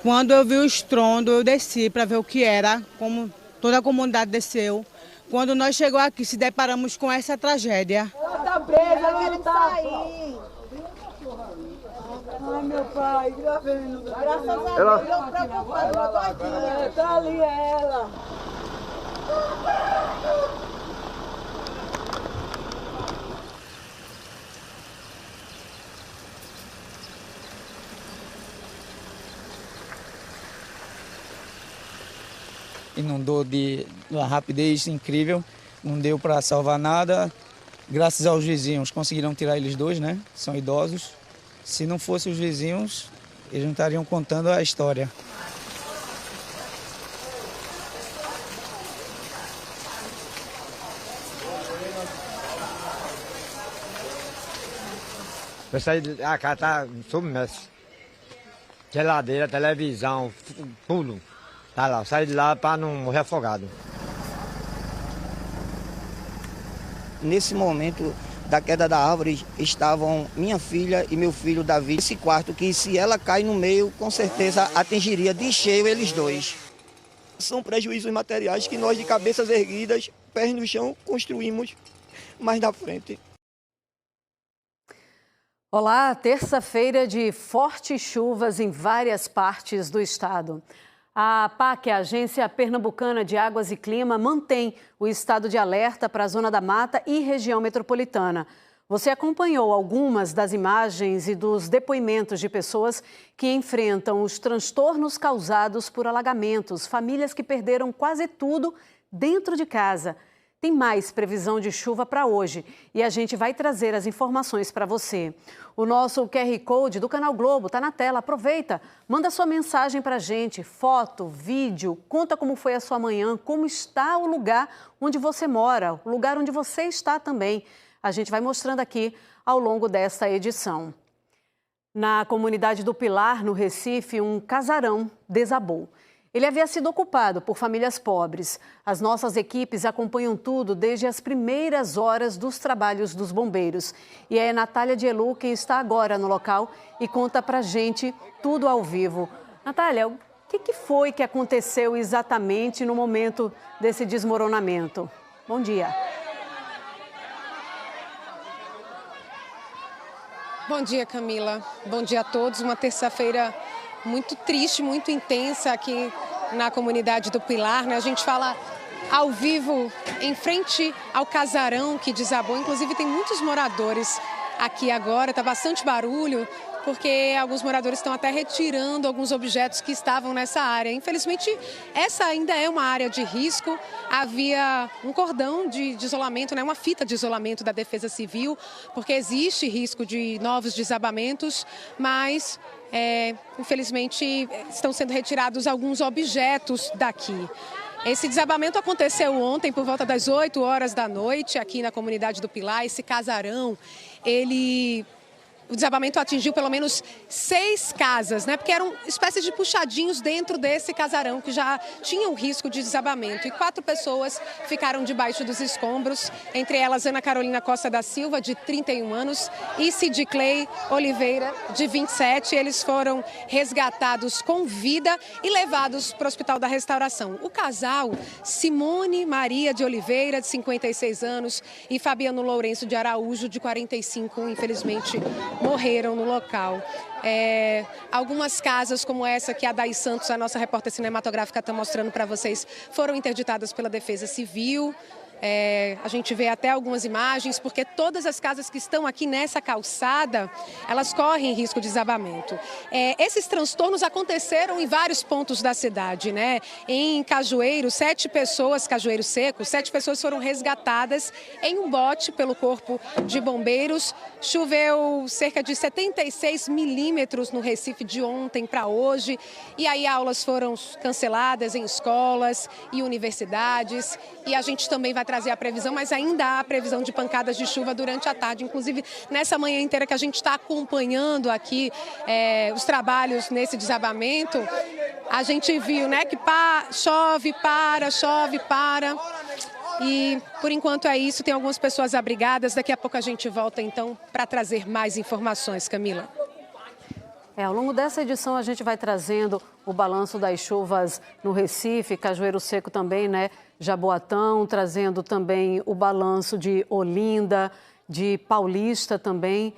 Quando eu vi o estrondo, eu desci para ver o que era, como toda a comunidade desceu. Quando nós chegamos aqui, se deparamos com essa tragédia. Ela tá presa, ela não tá sair. Ai, meu pai, graças a Deus, eu preocupado, tá ali ela. Inundou de uma rapidez incrível, não deu para salvar nada. Graças aos vizinhos conseguiram tirar eles dois, né? São idosos. Se não fossem os vizinhos, eles não estariam contando a história. Eu saí, a casa tá submersa. Geladeira, televisão, tudo. Tá lá, eu saí de lá para não morrer afogado. Nesse momento da queda da árvore estavam minha filha e meu filho Davi. Esse quarto que se ela cai no meio, com certeza atingiria de cheio eles dois. São prejuízos materiais que nós de cabeças erguidas, pés no chão, construímos mais na frente. Olá, terça-feira de fortes chuvas em várias partes do estado. A APAC, a Agência Pernambucana de Águas e Clima, mantém o estado de alerta para a Zona da Mata e região metropolitana. Você acompanhou algumas das imagens e dos depoimentos de pessoas que enfrentam os transtornos causados por alagamentos, famílias que perderam quase tudo dentro de casa. Tem mais previsão de chuva para hoje e a gente vai trazer as informações para você. O nosso QR Code do Canal Globo está na tela. Aproveita, manda sua mensagem para a gente, foto, vídeo, conta como foi a sua manhã, como está o lugar onde você mora, o lugar onde você está também. A gente vai mostrando aqui ao longo desta edição. Na comunidade do Pilar, no Recife, um casarão desabou. Ele havia sido ocupado por famílias pobres. As nossas equipes acompanham tudo desde as primeiras horas dos trabalhos dos bombeiros. E é Natália Dielu quem está agora no local e conta pra gente tudo ao vivo. Natália, o que foi que aconteceu exatamente no momento desse desmoronamento? Bom dia. Bom dia, Camila. Bom dia a todos. Uma terça-feira muito triste, muito intensa aqui na comunidade do Pilar, né? A gente fala ao vivo em frente ao casarão que desabou. Inclusive tem muitos moradores aqui agora, está bastante barulho, porque alguns moradores estão até retirando alguns objetos que estavam nessa área. Infelizmente, essa ainda é uma área de risco. Havia um cordão de isolamento, né, uma fita de isolamento da Defesa Civil, porque existe risco de novos desabamentos, mas infelizmente estão sendo retirados alguns objetos daqui. Esse desabamento aconteceu ontem por volta das 8 horas da noite aqui na comunidade do Pilar. Esse casarão, o desabamento atingiu pelo menos 6 casas, né? Porque eram espécies de puxadinhos dentro desse casarão que já tinham risco de desabamento. E 4 pessoas ficaram debaixo dos escombros, entre elas Ana Carolina Costa da Silva, de 31 anos, e Sidicley Oliveira, de 27. Eles foram resgatados com vida e levados para o Hospital da Restauração. O casal, Simone Maria de Oliveira, de 56 anos, e Fabiano Lourenço de Araújo, de 45, infelizmente morreram no local. Algumas casas como essa que a Daí Santos, a nossa repórter cinematográfica, está mostrando para vocês, foram interditadas pela Defesa Civil. A gente vê até algumas imagens, porque todas as casas que estão aqui nessa calçada, elas correm risco de desabamento. Esses transtornos aconteceram em vários pontos da cidade, né? Em Cajueiro, 7 pessoas, Cajueiro Seco, 7 pessoas foram resgatadas em um bote pelo Corpo de Bombeiros. Choveu cerca de 76 milímetros no Recife de ontem para hoje. E aí aulas foram canceladas em escolas e universidades. E a gente também vai trazer a previsão, mas ainda há previsão de pancadas de chuva durante a tarde. Inclusive, nessa manhã inteira que a gente está acompanhando aqui os trabalhos nesse desabamento, a gente viu, né, que chove, para. E, por enquanto, é isso. Tem algumas pessoas abrigadas. Daqui a pouco a gente volta, então, para trazer mais informações, Camila. Ao longo dessa edição a gente vai trazendo o balanço das chuvas no Recife, Cajueiro Seco também, né? Jaboatão, trazendo também o balanço de Olinda, de Paulista também.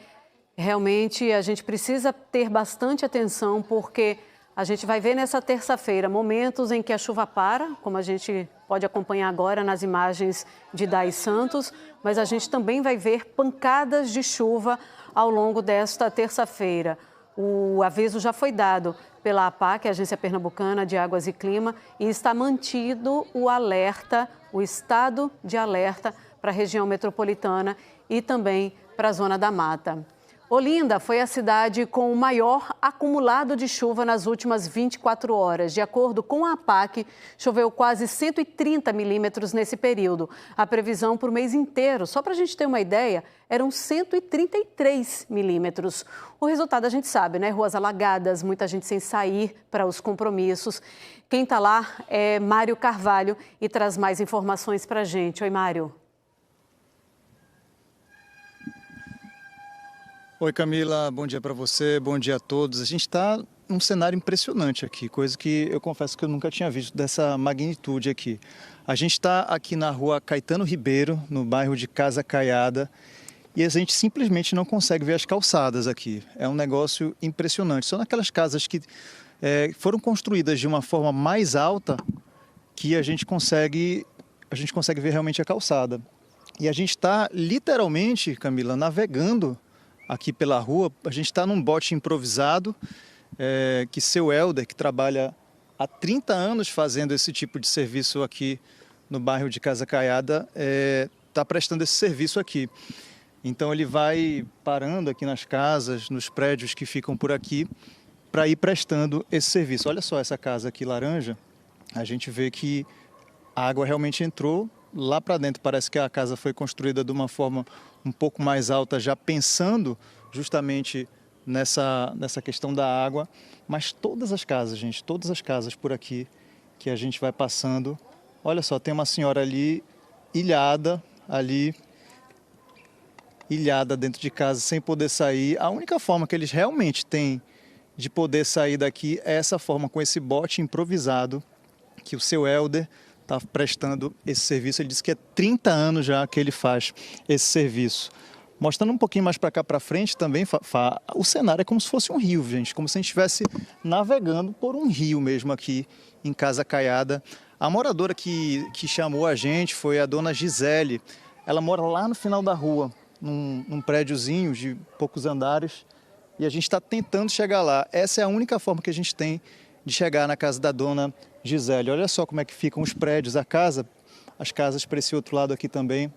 Realmente a gente precisa ter bastante atenção porque a gente vai ver nessa terça-feira momentos em que a chuva para, como a gente pode acompanhar agora nas imagens de Dai Santos, mas a gente também vai ver pancadas de chuva ao longo desta terça-feira. O aviso já foi dado pela APAC, a Agência Pernambucana de Águas e Clima, e está mantido o alerta, o estado de alerta para a região metropolitana e também para a Zona da Mata. Olinda foi a cidade com o maior acumulado de chuva nas últimas 24 horas. De acordo com a APAC, choveu quase 130 milímetros nesse período. A previsão para o mês inteiro, só para a gente ter uma ideia, eram 133 milímetros. O resultado a gente sabe, né? Ruas alagadas, muita gente sem sair para os compromissos. Quem está lá é Mário Carvalho e traz mais informações para a gente. Oi, Mário. Oi, Camila, bom dia para você, bom dia a todos. A gente está num cenário impressionante aqui, coisa que eu confesso que eu nunca tinha visto dessa magnitude aqui. A gente está aqui na rua Caetano Ribeiro, no bairro de Casa Caiada, e a gente simplesmente não consegue ver as calçadas aqui. É um negócio impressionante. Só naquelas casas que foram construídas de uma forma mais alta que a gente consegue ver realmente a calçada. E a gente está literalmente, Camila, navegando aqui pela rua. A gente está num bote improvisado, que seu Helder, que trabalha há 30 anos fazendo esse tipo de serviço aqui no bairro de Casa Caiada, está prestando esse serviço aqui. Então ele vai parando aqui nas casas, nos prédios que ficam por aqui, para ir prestando esse serviço. Olha só essa casa aqui laranja, a gente vê que a água realmente entrou lá para dentro. Parece que a casa foi construída de uma forma um pouco mais alta, já pensando justamente nessa questão da água. Mas todas as casas, gente, todas as casas por aqui que a gente vai passando, olha só, tem uma senhora ali ilhada dentro de casa, sem poder sair. A única forma que eles realmente têm de poder sair daqui é essa forma, com esse bote improvisado que o seu Helder está prestando esse serviço. Ele disse que é 30 anos já que ele faz esse serviço. Mostrando um pouquinho mais para cá para frente também, o cenário é como se fosse um rio, gente, como se a gente estivesse navegando por um rio mesmo aqui em Casa Caiada. A moradora que chamou a gente foi a dona Gisele. Ela mora lá no final da rua, num prédiozinho de poucos andares, e a gente está tentando chegar lá. Essa é a única forma que a gente tem de chegar na casa da dona Gisele. Olha só como é que ficam os prédios, as casas para esse outro lado aqui também.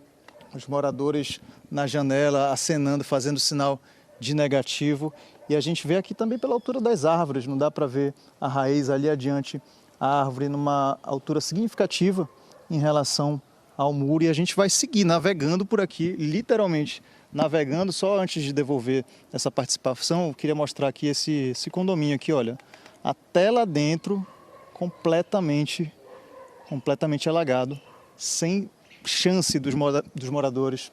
Os moradores na janela, acenando, fazendo sinal de negativo. E a gente vê aqui também pela altura das árvores, não dá para ver a raiz ali adiante, a árvore numa altura significativa em relação ao muro. E a gente vai seguir navegando por aqui, literalmente navegando. Só antes de devolver essa participação, eu queria mostrar aqui esse condomínio aqui, olha. Até lá dentro, completamente alagado, sem chance dos moradores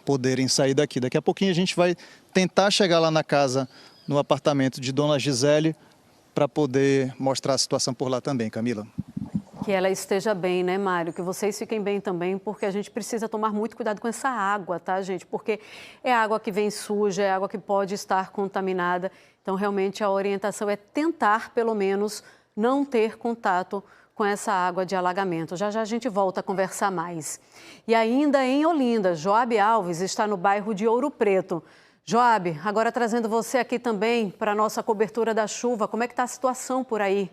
poderem sair daqui. Daqui a pouquinho a gente vai tentar chegar lá na casa, no apartamento de dona Gisele, para poder mostrar a situação por lá também, Camila. Que ela esteja bem, né, Mário? Que vocês fiquem bem também, porque a gente precisa tomar muito cuidado com essa água, tá, gente? Porque é água que vem suja, é água que pode estar contaminada. Então, realmente, a orientação é tentar, pelo menos, não ter contato com essa água de alagamento. Já já a gente volta a conversar mais. E ainda em Olinda, Joab Alves está no bairro de Ouro Preto. Joab, agora trazendo você aqui também para a nossa cobertura da chuva. Como é que está a situação por aí?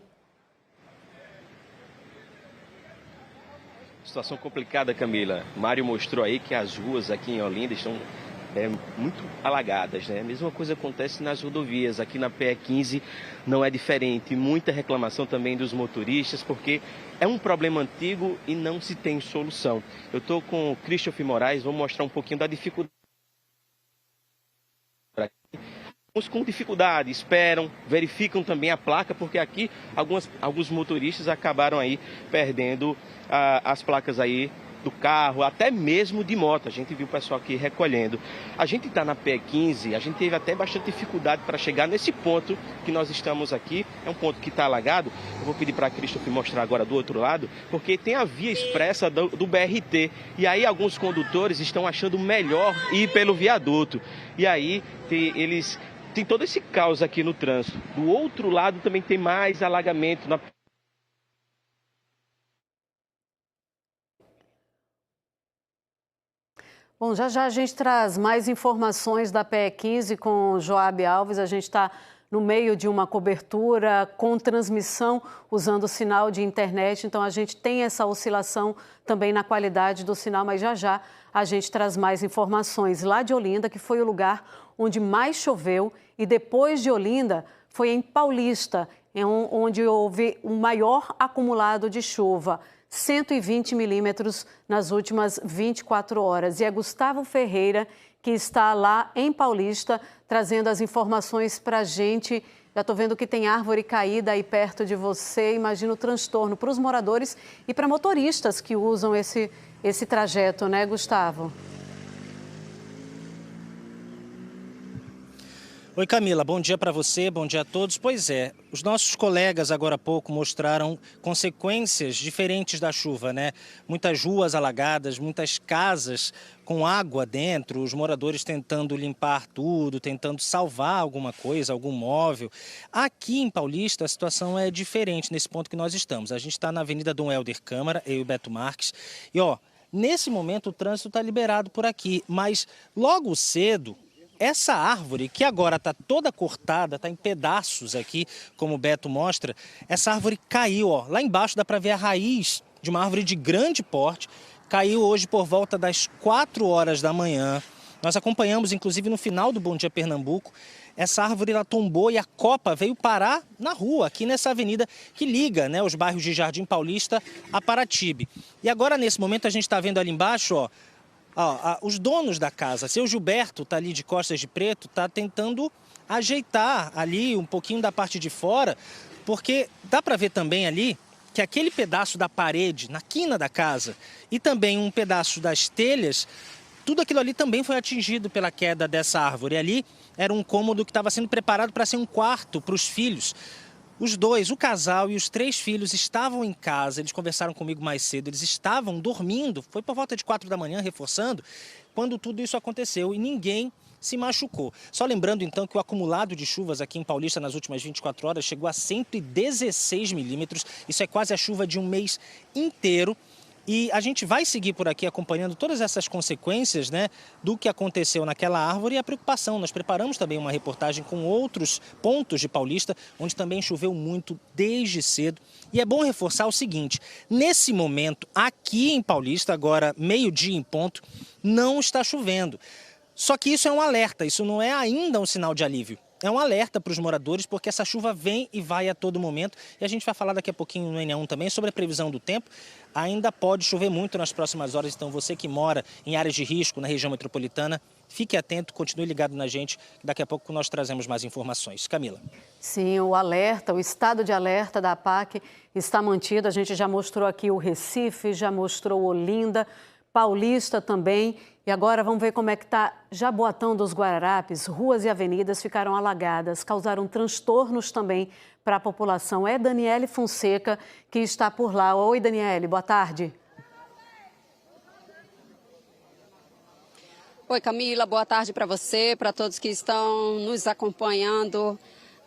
Situação complicada, Camila. Mário mostrou aí que as ruas aqui em Olinda estão muito alagadas, né? A mesma coisa acontece nas rodovias. Aqui na PE15 não é diferente. Muita reclamação também dos motoristas, porque é um problema antigo e não se tem solução. Eu estou com o Christopher Moraes, vou mostrar um pouquinho da dificuldade. Uns com dificuldade, esperam, verificam também a placa, porque aqui alguns motoristas acabaram aí perdendo as placas aí do carro, até mesmo de moto. A gente viu o pessoal aqui recolhendo. A gente está na PE15, a gente teve até bastante dificuldade para chegar nesse ponto que nós estamos aqui. É um ponto que está alagado. Eu vou pedir para a Christopher mostrar agora do outro lado, porque tem a via expressa do BRT. E aí alguns condutores estão achando melhor ir pelo viaduto. E aí eles têm todo esse caos aqui no trânsito. Do outro lado também tem mais alagamento na... Bom, já já a gente traz mais informações da PE15 com Joab Alves. A gente está no meio de uma cobertura com transmissão usando o sinal de internet. Então, a gente tem essa oscilação também na qualidade do sinal, mas já já a gente traz mais informações. Lá de Olinda, que foi o lugar onde mais choveu, e depois de Olinda foi em Paulista, onde houve um maior acumulado de chuva. 120 milímetros nas últimas 24 horas. E é Gustavo Ferreira que está lá em Paulista trazendo as informações para a gente. Já estou vendo que tem árvore caída aí perto de você. Imagino o transtorno para os moradores e para motoristas que usam esse trajeto, né, Gustavo? Oi, Camila, bom dia para você, bom dia a todos. Pois é, os nossos colegas agora há pouco mostraram consequências diferentes da chuva, né? Muitas ruas alagadas, muitas casas com água dentro, os moradores tentando limpar tudo, tentando salvar alguma coisa, algum móvel. Aqui em Paulista a situação é diferente nesse ponto que nós estamos. A gente está na Avenida Dom Helder Câmara, eu e o Beto Marques, e nesse momento o trânsito está liberado por aqui, mas logo cedo, essa árvore, que agora está toda cortada, está em pedaços aqui, como o Beto mostra, essa árvore caiu, lá embaixo dá para ver a raiz de uma árvore de grande porte, caiu hoje por volta das 4 horas da manhã. Nós acompanhamos, inclusive, no final do Bom Dia Pernambuco, essa árvore ela tombou e a copa veio parar na rua, aqui nessa avenida que liga, né, os bairros de Jardim Paulista a Paratibe. E agora, nesse momento, a gente está vendo ali embaixo, os donos da casa, seu Gilberto está ali de costas de preto, está tentando ajeitar ali um pouquinho da parte de fora, porque dá para ver também ali que aquele pedaço da parede na quina da casa e também um pedaço das telhas, tudo aquilo ali também foi atingido pela queda dessa árvore. Ali era um cômodo que estava sendo preparado para ser um quarto para os filhos. Os dois, o casal e os 3 filhos estavam em casa, eles conversaram comigo mais cedo, eles estavam dormindo, foi por volta de 4 da manhã, reforçando, quando tudo isso aconteceu e ninguém se machucou. Só lembrando então que o acumulado de chuvas aqui em Paulista nas últimas 24 horas chegou a 116 milímetros, isso é quase a chuva de um mês inteiro. E a gente vai seguir por aqui acompanhando todas essas consequências, né, do que aconteceu naquela árvore e a preocupação. Nós preparamos também uma reportagem com outros pontos de Paulista, onde também choveu muito desde cedo. E é bom reforçar o seguinte, nesse momento, aqui em Paulista, agora meio-dia em ponto, não está chovendo. Só que isso é um alerta, isso não é ainda um sinal de alívio. É um alerta para os moradores, porque essa chuva vem e vai a todo momento. E a gente vai falar daqui a pouquinho no NA1 também sobre a previsão do tempo. Ainda pode chover muito nas próximas horas, então você que mora em áreas de risco na região metropolitana, fique atento, continue ligado na gente, daqui a pouco nós trazemos mais informações. Camila. Sim, o alerta, o estado de alerta da APAC está mantido. A gente já mostrou aqui o Recife, já mostrou Olinda, Paulista também. E agora vamos ver como é que está Jaboatão dos Guararapes. Ruas e avenidas ficaram alagadas, causaram transtornos também para a população. É Daniele Fonseca que está por lá. Oi, Daniele, boa tarde. Oi, Camila, boa tarde para você, para todos que estão nos acompanhando,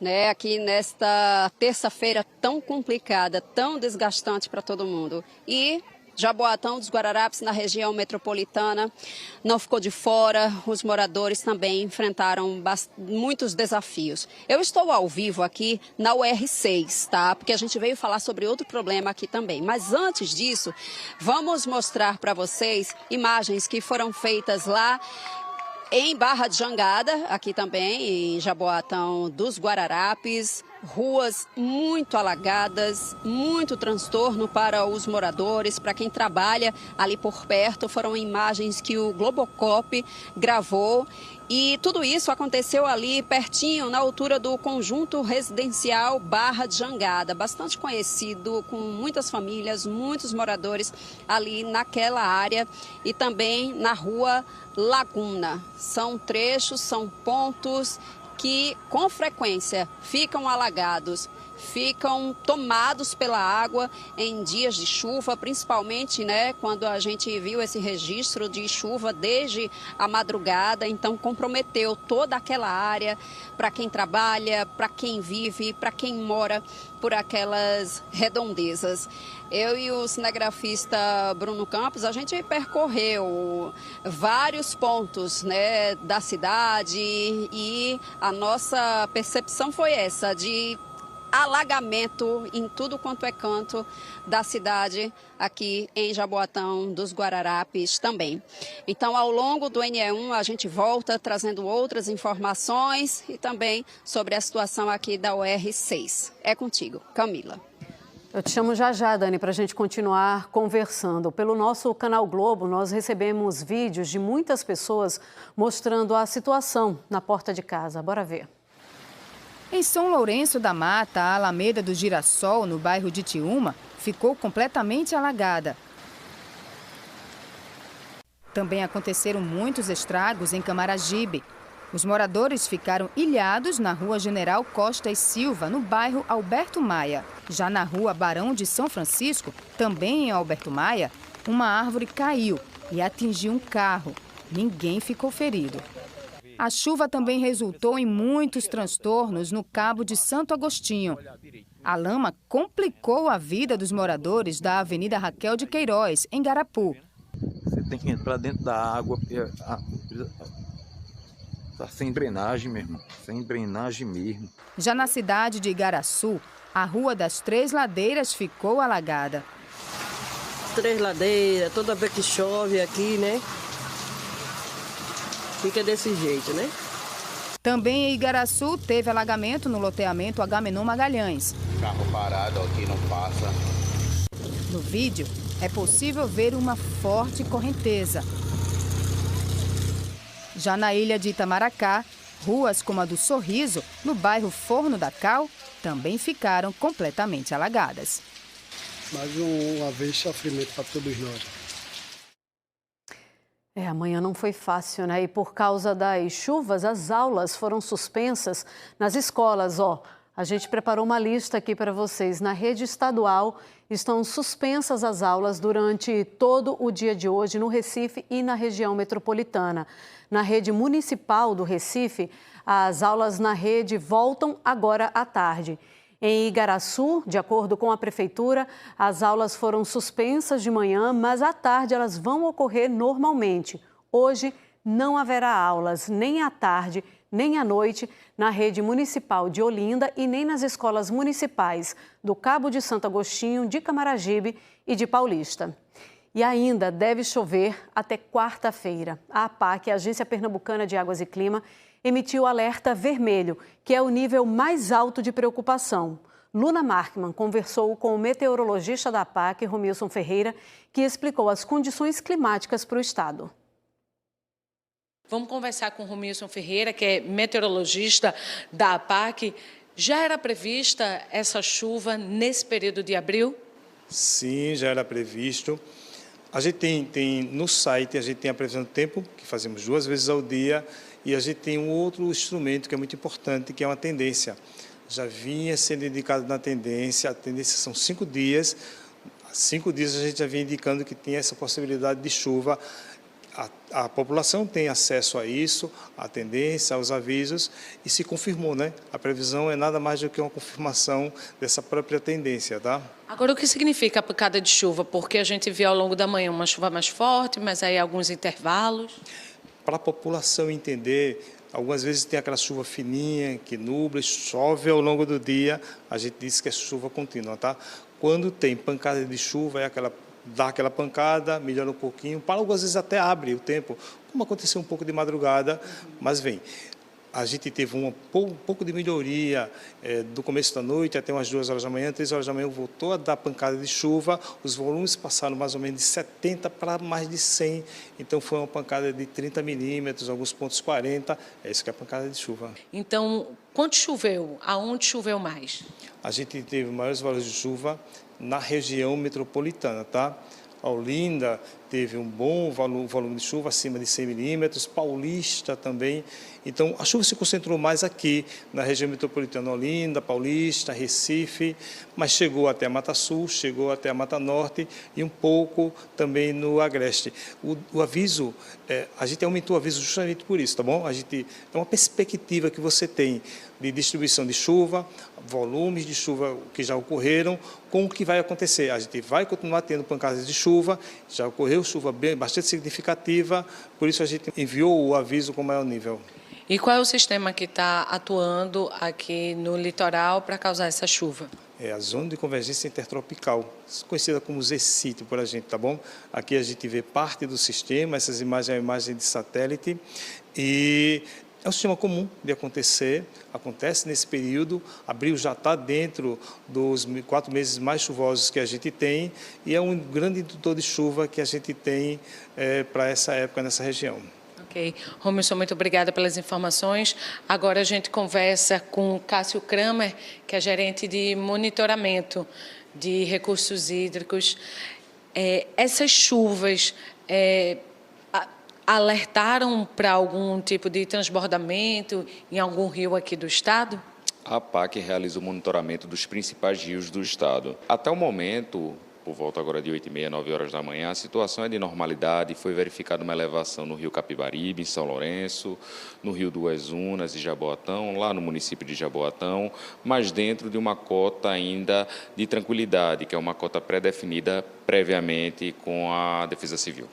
né, aqui nesta terça-feira tão complicada, tão desgastante para todo mundo. E Jaboatão dos Guararapes, na região metropolitana, não ficou de fora. Os moradores também enfrentaram muitos desafios. Eu estou ao vivo aqui na UR6, tá? Porque a gente veio falar sobre outro problema aqui também. Mas antes disso, vamos mostrar para vocês imagens que foram feitas lá em Barra de Jangada, aqui também, em Jaboatão dos Guararapes. Ruas muito alagadas, muito transtorno para os moradores, para quem trabalha ali por perto. Foram imagens que o Globocop gravou. E tudo isso aconteceu ali pertinho, na altura do conjunto residencial Barra de Jangada, bastante conhecido, com muitas famílias, muitos moradores ali naquela área, e também na rua Laguna. São trechos, são pontos que com frequência ficam alagados, ficam tomados pela água em dias de chuva, principalmente, né, quando a gente viu esse registro de chuva desde a madrugada. Então comprometeu toda aquela área para quem trabalha, para quem vive, para quem mora por aquelas redondezas. Eu e o cinegrafista Bruno Campos, a gente percorreu vários pontos, né, da cidade, e a nossa percepção foi essa, de alagamento em tudo quanto é canto da cidade, aqui em Jaboatão dos Guararapes também. Então, ao longo do NE1, a gente volta trazendo outras informações e também sobre a situação aqui da UR6. É contigo, Camila. Eu te chamo já, Dani, para a gente continuar conversando. Pelo nosso canal Globo, nós recebemos vídeos de muitas pessoas mostrando a situação na porta de casa. Bora ver. Em São Lourenço da Mata, a Alameda do Girassol, no bairro de Tiúma, ficou completamente alagada. Também aconteceram muitos estragos em Camaragibe. Os moradores ficaram ilhados na rua General Costa e Silva, no bairro Alberto Maia. Já na rua Barão de São Francisco, também em Alberto Maia, uma árvore caiu e atingiu um carro. Ninguém ficou ferido. A chuva também resultou em muitos transtornos no Cabo de Santo Agostinho. A lama complicou a vida dos moradores da Avenida Raquel de Queiroz, em Garapu. Você tem que entrar dentro da água. Está sem drenagem, meu irmão. Sem drenagem mesmo. Já na cidade de Igaraçu, a Rua das Três Ladeiras ficou alagada. Três ladeiras, toda vez que chove aqui, né? Fica desse jeito, né? Também em Igaraçu teve alagamento no loteamento Agamenon Magalhães. Carro parado aqui não passa. No vídeo é possível ver uma forte correnteza. Já na ilha de Itamaracá, ruas como a do Sorriso, no bairro Forno da Cal, também ficaram completamente alagadas. Mais uma vez sofrimento para todos nós. Amanhã não foi fácil, né? E por causa das chuvas, as aulas foram suspensas nas escolas. A gente preparou uma lista aqui para vocês. Na rede estadual, estão suspensas as aulas durante todo o dia de hoje no Recife e na região metropolitana. Na rede municipal do Recife, as aulas na rede voltam agora à tarde. Em Igaraçu, de acordo com a Prefeitura, as aulas foram suspensas de manhã, mas à tarde elas vão ocorrer normalmente. Hoje não haverá aulas nem à tarde, nem à noite, na rede municipal de Olinda e nem nas escolas municipais do Cabo de Santo Agostinho, de Camaragibe e de Paulista. E ainda deve chover até quarta-feira. A APAC, a Agência Pernambucana de Águas e Clima, emitiu alerta vermelho, que é o nível mais alto de preocupação. Luna Markman conversou com o meteorologista da APAC, Romilson Ferreira, que explicou as condições climáticas para o estado. Vamos conversar com o Romilson Ferreira, que é meteorologista da APAC. Já era prevista essa chuva nesse período de abril? Sim, já era previsto. A gente tem no site, a gente tem a previsão do tempo, que fazemos 2 vezes ao dia, e a gente tem um outro instrumento que é muito importante, que é uma tendência. Já vinha sendo indicado na tendência, a tendência são 5 dias. Há 5 dias a gente já vinha indicando que tinha essa possibilidade de chuva. A população tem acesso a isso, à tendência, aos avisos, e se confirmou, né? A previsão é nada mais do que uma confirmação dessa própria tendência, tá? Agora, o que significa a pancada de chuva? Porque a gente vê ao longo da manhã uma chuva mais forte, mas aí alguns intervalos. Para a população entender, algumas vezes tem aquela chuva fininha, que nubla, chove ao longo do dia, a gente diz que é chuva contínua, tá? Quando tem pancada de chuva, dá aquela pancada, melhora um pouquinho, para algumas vezes até abre o tempo, como aconteceu um pouco de madrugada, mas vem. A gente teve um pouco de melhoria do começo da noite até umas 2 horas da manhã, 3 horas da manhã voltou a dar pancada de chuva, os volumes passaram mais ou menos de 70 para mais de 100, então foi uma pancada de 30 milímetros, alguns pontos 40, é isso que é a pancada de chuva. Então, quanto choveu? Aonde choveu mais? A gente teve maiores valores de chuva na região metropolitana, tá? Olinda teve um bom volume de chuva, acima de 100 milímetros, Paulista também. Então, a chuva se concentrou mais aqui, na região metropolitana, Olinda, Paulista, Recife, mas chegou até a Mata Sul, chegou até a Mata Norte e um pouco também no Agreste. O aviso, a gente aumentou o aviso justamente por isso, tá bom? É uma perspectiva que você tem de distribuição de chuva, volumes de chuva que já ocorreram, com o que vai acontecer. A gente vai continuar tendo pancadas de chuva, já ocorreu chuva bastante significativa, por isso a gente enviou o aviso com maior nível. E qual é o sistema que está atuando aqui no litoral para causar essa chuva? É a Zona de Convergência Intertropical, conhecida como ZCIT por a gente, tá bom? Aqui a gente vê parte do sistema, essas imagens é uma imagem de satélite e é um sistema comum de acontecer, acontece nesse período, abril já está dentro dos 4 meses mais chuvosos que a gente tem e é um grande indutor de chuva que a gente tem para essa época nessa região. Ok. Romilson, muito obrigada pelas informações. Agora a gente conversa com Cássio Kramer, que é gerente de monitoramento de recursos hídricos. Essas chuvas alertaram para algum tipo de transbordamento em algum rio aqui do estado? A APAC realiza o monitoramento dos principais rios do estado. Até o momento, por volta agora de 8h30, 9 horas da manhã, a situação é de normalidade. Foi verificada uma elevação no rio Capibaribe, em São Lourenço, no rio Duas Unas e Jaboatão, lá no município de Jaboatão, mas dentro de uma cota ainda de tranquilidade, que é uma cota pré-definida previamente com a Defesa Civil.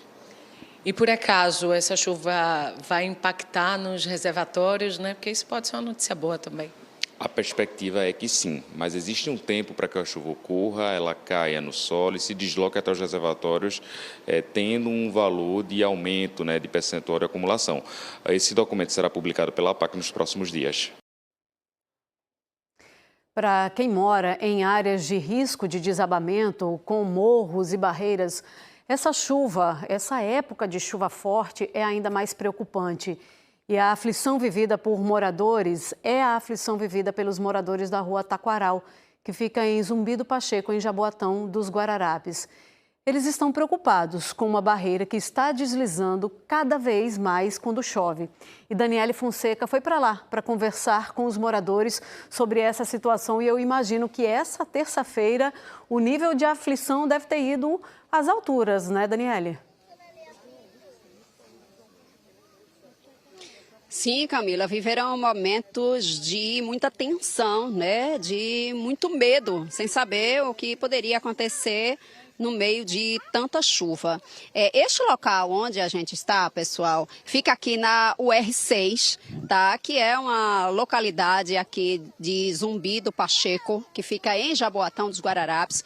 E, por acaso, essa chuva vai impactar nos reservatórios, né? Porque isso pode ser uma notícia boa também. A perspectiva é que sim, mas existe um tempo para que a chuva ocorra, ela caia no solo e se desloque até os reservatórios, tendo um valor de aumento, né, de percentual de acumulação. Esse documento será publicado pela APAC nos próximos dias. Para quem mora em áreas de risco de desabamento, com morros e barreiras, essa época de chuva forte é ainda mais preocupante. E a aflição vivida por moradores é a aflição vivida pelos moradores da rua Taquaral, que fica em Zumbi do Pacheco, em Jaboatão dos Guararapes. Eles estão preocupados com uma barreira que está deslizando cada vez mais quando chove. E Daniele Fonseca foi para lá para conversar com os moradores sobre essa situação. E eu imagino que essa terça-feira o nível de aflição deve ter ido às alturas, né, Daniele? Sim, Camila, viverão momentos de muita tensão, né? De muito medo, sem saber o que poderia acontecer no meio de tanta chuva. Este local onde a gente está, pessoal, fica aqui na UR6, tá? Que é uma localidade aqui de Zumbi do Pacheco, que fica em Jaboatão dos Guararapes.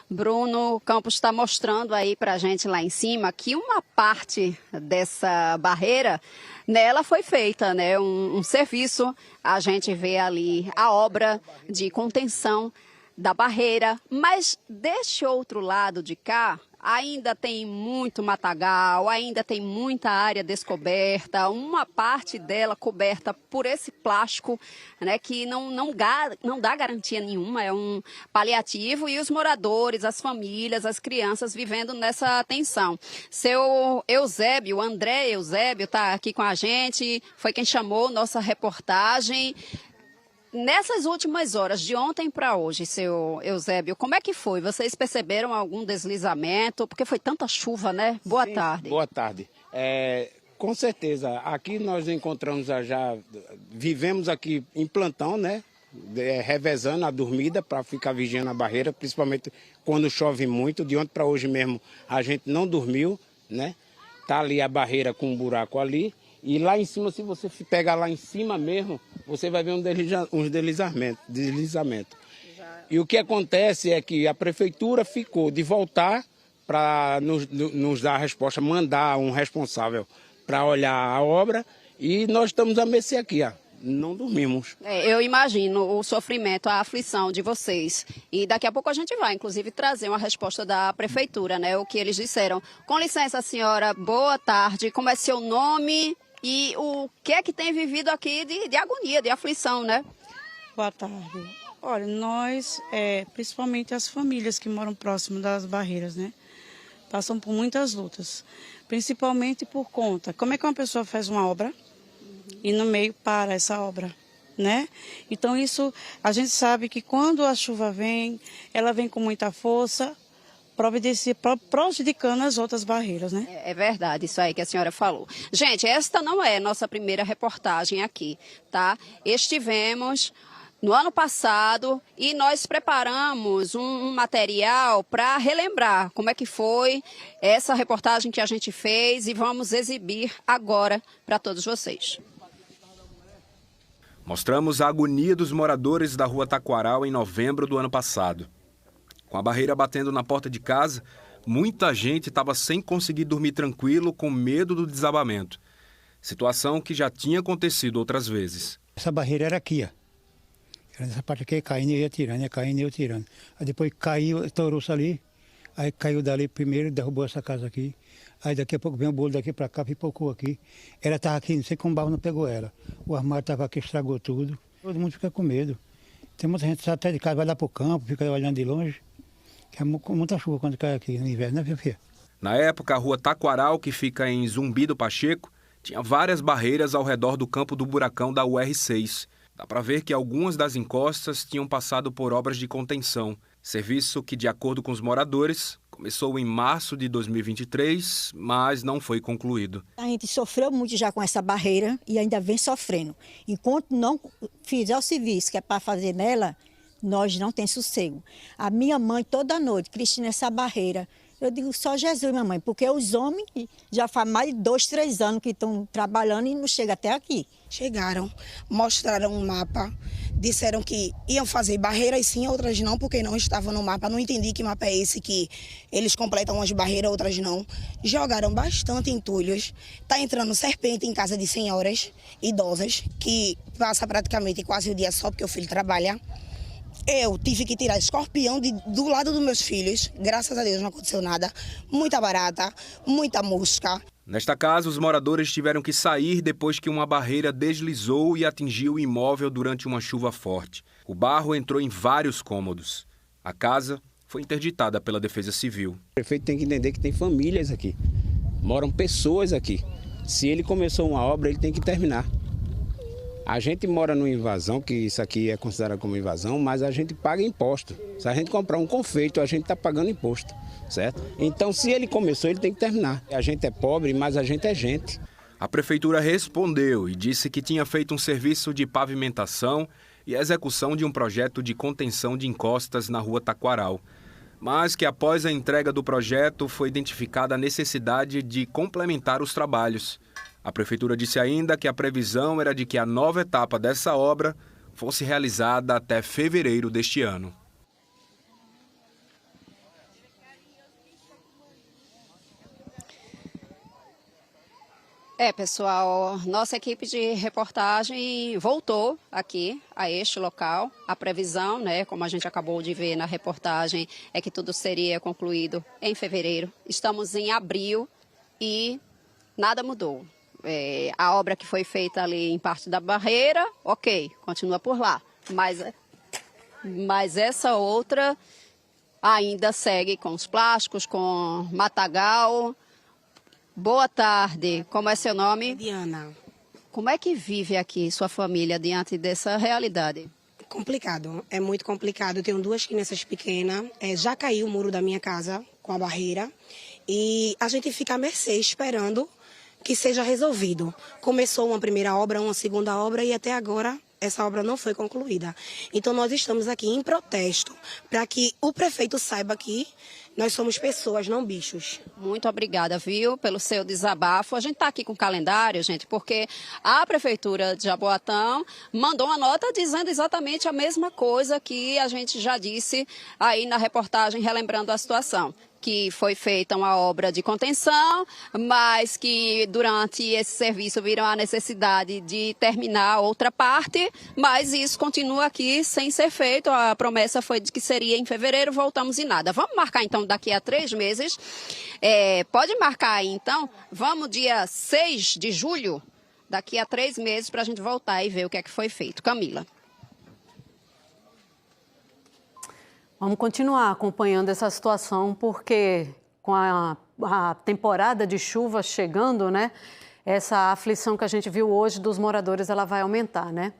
Bruno Campos está mostrando aí pra gente lá em cima que uma parte dessa barreira, nela foi feita, né, um serviço. A gente vê ali a obra de contenção da barreira, mas deste outro lado de cá ainda tem muito matagal, ainda tem muita área descoberta, uma parte dela coberta por esse plástico, né, que não dá garantia nenhuma, é um paliativo, e os moradores, as famílias, as crianças vivendo nessa tensão. Seu Eusébio, André Eusébio, está aqui com a gente, foi quem chamou nossa reportagem. Nessas últimas horas, de ontem para hoje, seu Eusébio, como é que foi? Vocês perceberam algum deslizamento? Porque foi tanta chuva, né? Boa tarde. Boa tarde. Com certeza, aqui nós encontramos vivemos aqui em plantão, né? Revezando a dormida para ficar vigiando a barreira, principalmente quando chove muito. De ontem para hoje mesmo a gente não dormiu, né? Tá ali a barreira com um buraco ali. E lá em cima, se você pegar lá em cima mesmo, você vai ver uns deslizamentos. E o que acontece é que a prefeitura ficou de voltar para nos dar a resposta, mandar um responsável para olhar a obra, e nós estamos a mercê aqui, não dormimos. Eu imagino o sofrimento, a aflição de vocês. E daqui a pouco a gente vai, inclusive, trazer uma resposta da prefeitura, né? O que eles disseram. Com licença, senhora, boa tarde. Como é seu nome e o que é que tem vivido aqui de agonia, de aflição, né? Boa tarde. Olha, nós, principalmente as famílias que moram próximo das barreiras, né? Passam por muitas lutas. Principalmente por conta, como é que uma pessoa faz uma obra e no meio para essa obra, né? Então isso, a gente sabe que quando a chuva vem, ela vem com muita força, prejudicando as outras barreiras, né? É verdade, isso aí que a senhora falou. Gente, esta não é nossa primeira reportagem aqui, tá? Estivemos no ano passado e nós preparamos um material para relembrar como é que foi essa reportagem que a gente fez e vamos exibir agora para todos vocês. Mostramos a agonia dos moradores da Rua Taquaral em novembro do ano passado. Com a barreira batendo na porta de casa, muita gente estava sem conseguir dormir tranquilo com medo do desabamento. Situação que já tinha acontecido outras vezes. Essa barreira era aqui, ó. Era nessa parte aqui, caindo e ia tirando, ia caindo e ia tirando. Aí depois caiu, estourou-se ali, aí caiu dali primeiro, derrubou essa casa aqui. Aí daqui a pouco vem o bolo daqui para cá, pipocou aqui. Ela estava aqui, não sei como o barro não pegou ela. O armário estava aqui, estragou tudo. Todo mundo fica com medo. Tem muita gente que sai até de casa, vai lá para o campo, fica olhando de longe. Que é muita chuva quando cai aqui no inverno, né, Fia? Na época, a Rua Taquaral, que fica em Zumbi do Pacheco, tinha várias barreiras ao redor do campo do buracão da UR6. Dá para ver que algumas das encostas tinham passado por obras de contenção, serviço que, de acordo com os moradores, começou em março de 2023, mas não foi concluído. A gente sofreu muito já com essa barreira e ainda vem sofrendo. Enquanto não fizer o serviço que é para fazer nela, nós não tem sossego. A minha mãe, toda noite, Cristina, essa barreira, eu digo só Jesus, minha mãe, porque os homens já faz mais de 2, 3 anos que estão trabalhando e não chegam até aqui. Chegaram, mostraram um mapa, disseram que iam fazer barreiras sim, outras não, porque não estavam no mapa. Não entendi que mapa é esse que eles completam umas barreiras, outras não. Jogaram bastante entulhos. Está entrando serpente em casa de senhoras idosas, que passa praticamente quase o dia só porque o filho trabalha. Eu tive que tirar escorpião do lado dos meus filhos. Graças a Deus não aconteceu nada. Muita barata, muita mosca. Nesta casa, os moradores tiveram que sair depois que uma barreira deslizou e atingiu o imóvel durante uma chuva forte. O barro entrou em vários cômodos. A casa foi interditada pela Defesa Civil. O prefeito tem que entender que tem famílias aqui. Moram pessoas aqui. Se ele começou uma obra, ele tem que terminar. A gente mora numa invasão, que isso aqui é considerado como invasão, mas a gente paga imposto. Se a gente comprar um confeito, a gente está pagando imposto, certo? Então, se ele começou, ele tem que terminar. A gente é pobre, mas a gente é gente. A prefeitura respondeu e disse que tinha feito um serviço de pavimentação e execução de um projeto de contenção de encostas na Rua Taquaral, mas que após a entrega do projeto foi identificada a necessidade de complementar os trabalhos. A prefeitura disse ainda que a previsão era de que a nova etapa dessa obra fosse realizada até fevereiro deste ano. Pessoal, nossa equipe de reportagem voltou aqui a este local. A previsão, né, como a gente acabou de ver na reportagem, é que tudo seria concluído em fevereiro. Estamos em abril e nada mudou. A obra que foi feita ali em parte da barreira, ok, continua por lá. Mas essa outra ainda segue com os plásticos, com matagal. Boa tarde, como é seu nome? Diana. Como é que vive aqui sua família diante dessa realidade? Complicado, é muito complicado. Eu tenho 2 crianças pequenas, já caiu o muro da minha casa com a barreira e a gente fica à mercê esperando que seja resolvido. Começou uma primeira obra, uma segunda obra e até agora essa obra não foi concluída. Então nós estamos aqui em protesto para que o prefeito saiba que Nós somos pessoas, não bichos. Muito obrigada, viu, pelo seu desabafo. A gente está aqui com o calendário, gente, porque a Prefeitura de Jaboatão mandou uma nota dizendo exatamente a mesma coisa que a gente já disse aí na reportagem, relembrando a situação. Que foi feita uma obra de contenção, mas que durante esse serviço viram a necessidade de terminar outra parte, mas isso continua aqui sem ser feito. A promessa foi de que seria em fevereiro, voltamos em nada. Vamos marcar então daqui a 3 meses. Pode marcar aí então, vamos dia 6 de julho, daqui a 3 meses, para a gente voltar e ver o que é que foi feito. Camila. Vamos continuar acompanhando essa situação, porque com a temporada de chuva chegando, né, essa aflição que a gente viu hoje dos moradores, ela vai aumentar, né?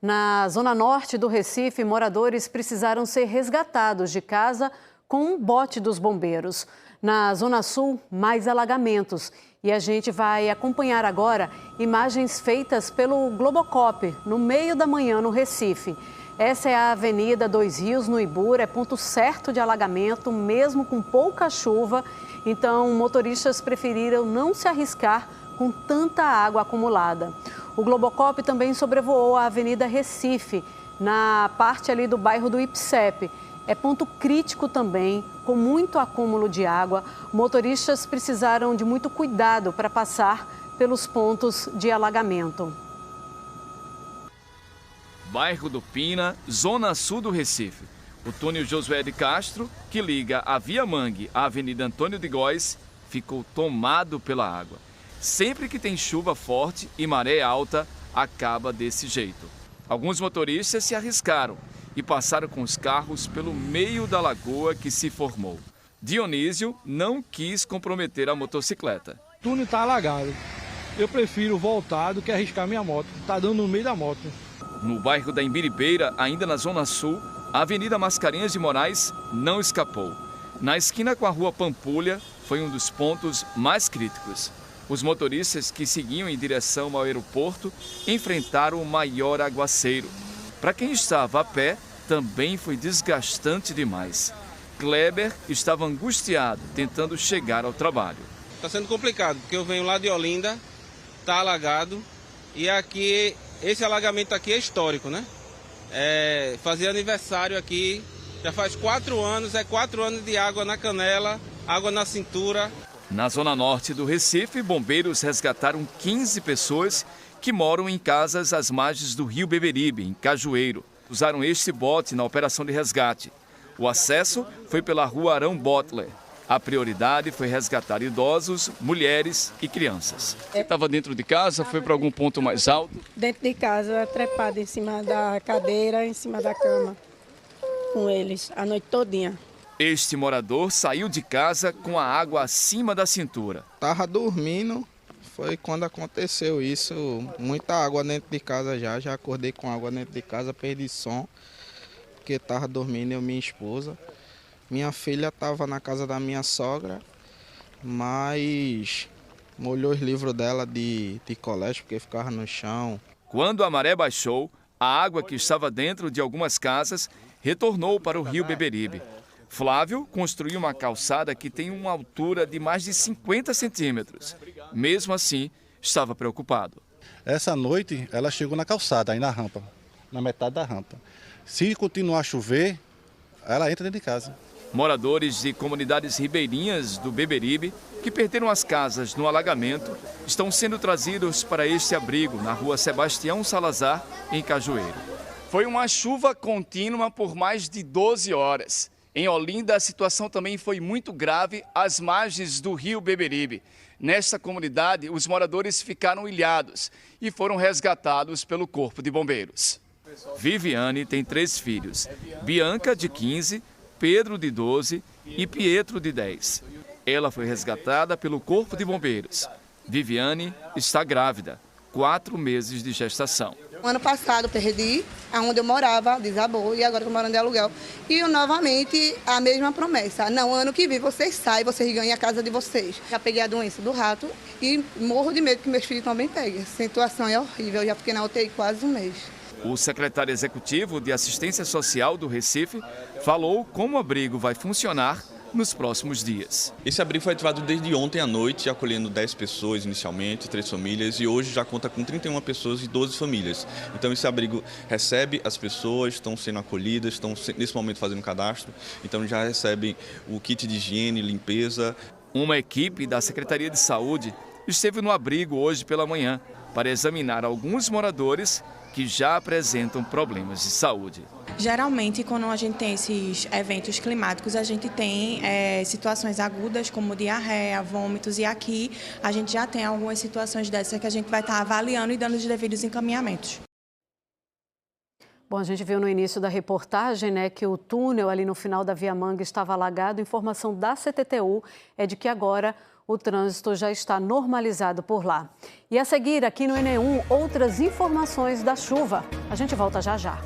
Na zona norte do Recife, moradores precisaram ser resgatados de casa com um bote dos bombeiros. Na zona sul, mais alagamentos. E a gente vai acompanhar agora imagens feitas pelo Globocop, no meio da manhã no Recife. Essa é a Avenida Dois Rios, no Ibura, é ponto certo de alagamento, mesmo com pouca chuva. Então, motoristas preferiram não se arriscar com tanta água acumulada. O Globocop também sobrevoou a Avenida Recife, na parte ali do bairro do Ipsep. É ponto crítico também, com muito acúmulo de água. Motoristas precisaram de muito cuidado para passar pelos pontos de alagamento. Bairro do Pina, zona sul do Recife. O túnel Josué de Castro, que liga a Via Mangue à Avenida Antônio de Góes, ficou tomado pela água. Sempre que tem chuva forte e maré alta, acaba desse jeito. Alguns motoristas se arriscaram e passaram com os carros pelo meio da lagoa que se formou. Dionísio não quis comprometer a motocicleta. O túnel está alagado. Eu prefiro voltar do que arriscar minha moto. Está dando no meio da moto. No bairro da Imbiribeira, ainda na zona sul, a Avenida Mascarenhas de Moraes não escapou. Na esquina com a Rua Pampulha, foi um dos pontos mais críticos. Os motoristas que seguiam em direção ao aeroporto enfrentaram o maior aguaceiro. Para quem estava a pé, também foi desgastante demais. Kleber estava angustiado, tentando chegar ao trabalho. Está sendo complicado, porque eu venho lá de Olinda, está alagado, e aqui, esse alagamento aqui é histórico, né? Fazer aniversário aqui, já faz 4 anos, 4 anos de água na canela, água na cintura. Na zona norte do Recife, bombeiros resgataram 15 pessoas que moram em casas às margens do rio Beberibe, em Cajueiro. Usaram este bote na operação de resgate. O acesso foi pela rua Arão Butler. A prioridade foi resgatar idosos, mulheres e crianças. Você estava dentro de casa? Foi para algum ponto mais alto? Dentro de casa, trepada em cima da cadeira, em cima da cama, com eles, a noite todinha. Este morador saiu de casa com a água acima da cintura. Estava dormindo, foi quando aconteceu isso. Muita água dentro de casa já acordei com água dentro de casa, perdi som, porque estava dormindo eu e minha esposa. Minha filha estava na casa da minha sogra, mas molhou os livros dela de colégio, porque ficava no chão. Quando a maré baixou, a água que estava dentro de algumas casas retornou para o rio Beberibe. Flávio construiu uma calçada que tem uma altura de mais de 50 centímetros. Mesmo assim, estava preocupado. Essa noite, ela chegou na calçada, aí na rampa, na metade da rampa. Se continuar a chover, ela entra dentro de casa. Moradores de comunidades ribeirinhas do Beberibe, que perderam as casas no alagamento, estão sendo trazidos para este abrigo na rua Sebastião Salazar, em Cajueiro. Foi uma chuva contínua por mais de 12 horas. Em Olinda, a situação também foi muito grave às margens do rio Beberibe. Nesta comunidade, os moradores ficaram ilhados e foram resgatados pelo Corpo de Bombeiros. Viviane tem 3 filhos, Bianca, de 15, Pedro, de 12 e Pietro, de 10. Ela foi resgatada pelo Corpo de Bombeiros. Viviane está grávida, 4 meses de gestação. Ano passado perdi, onde eu morava, desabou, e agora estou morando de aluguel. E eu, novamente, a mesma promessa. Não, ano que vem vocês saem, vocês ganham a casa de vocês. Já peguei a doença do rato e morro de medo que meus filhos também peguem. A situação é horrível, já fiquei na UTI quase 1 mês. O secretário executivo de Assistência Social do Recife falou como o abrigo vai funcionar nos próximos dias. Esse abrigo foi ativado desde ontem à noite, acolhendo 10 pessoas inicialmente, 3 famílias, e hoje já conta com 31 pessoas e 12 famílias. Então esse abrigo recebe as pessoas, estão sendo acolhidas, estão nesse momento fazendo cadastro, então já recebem o kit de higiene, limpeza. Uma equipe da Secretaria de Saúde esteve no abrigo hoje pela manhã para examinar alguns moradores que já apresentam problemas de saúde. Geralmente, quando a gente tem esses eventos climáticos, a gente tem situações agudas como diarreia, vômitos, e aqui a gente já tem algumas situações dessas que a gente vai estar avaliando e dando os devidos encaminhamentos. Bom, a gente viu no início da reportagem, né, que o túnel ali no final da Via Manga estava alagado. Informação da CTTU é de que agora o trânsito já está normalizado por lá. E a seguir, aqui no Enem1, outras informações da chuva. A gente volta já já.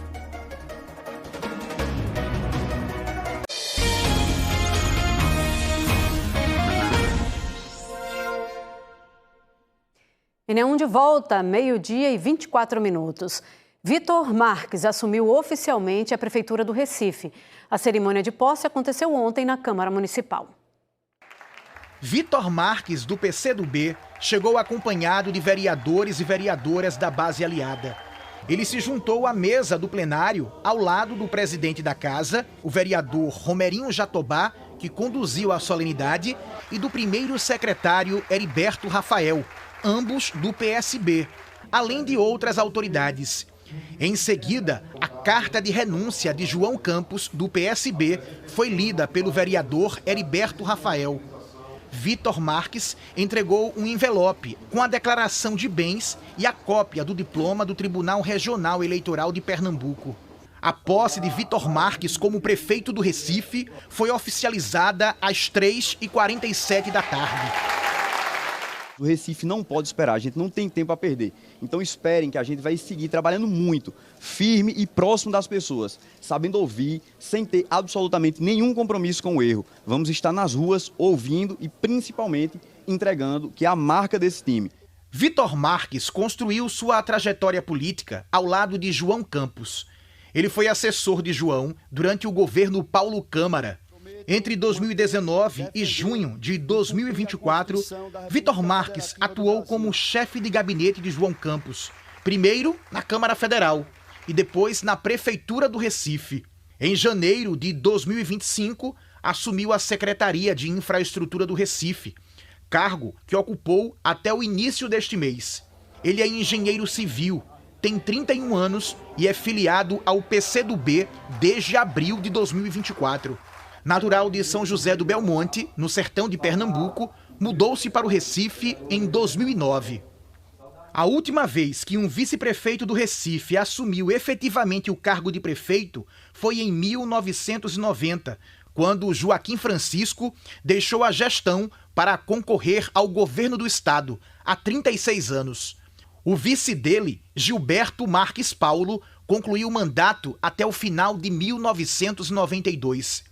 Enem1 de volta, 12h e 24 minutos. Vitor Marques assumiu oficialmente a Prefeitura do Recife. A cerimônia de posse aconteceu ontem na Câmara Municipal. Vitor Marques, do PCdoB, chegou acompanhado de vereadores e vereadoras da base aliada. Ele se juntou à mesa do plenário ao lado do presidente da casa, o vereador Romerinho Jatobá, que conduziu a solenidade, e do primeiro secretário Heriberto Rafael, ambos do PSB, além de outras autoridades. Em seguida, a carta de renúncia de João Campos, do PSB, foi lida pelo vereador Heriberto Rafael. Vitor Marques entregou um envelope com a declaração de bens e a cópia do diploma do Tribunal Regional Eleitoral de Pernambuco. A posse de Vitor Marques como prefeito do Recife foi oficializada às 3h47 da tarde. O Recife não pode esperar, a gente não tem tempo a perder. Então esperem que a gente vai seguir trabalhando muito, firme e próximo das pessoas, sabendo ouvir, sem ter absolutamente nenhum compromisso com o erro. Vamos estar nas ruas, ouvindo e principalmente entregando, que é a marca desse time. Vitor Marques construiu sua trajetória política ao lado de João Campos. Ele foi assessor de João durante o governo Paulo Câmara. Entre 2019 e junho de 2024, Vitor Marques atuou como chefe de gabinete de João Campos, primeiro na Câmara Federal e depois na Prefeitura do Recife. Em janeiro de 2025, assumiu a Secretaria de Infraestrutura do Recife, cargo que ocupou até o início deste mês. Ele é engenheiro civil, tem 31 anos e é filiado ao PCdoB desde abril de 2024. Natural de São José do Belmonte, no sertão de Pernambuco, mudou-se para o Recife em 2009. A última vez que um vice-prefeito do Recife assumiu efetivamente o cargo de prefeito foi em 1990, quando Joaquim Francisco deixou a gestão para concorrer ao governo do estado, há 36 anos. O vice dele, Gilberto Marques Paulo, concluiu o mandato até o final de 1992.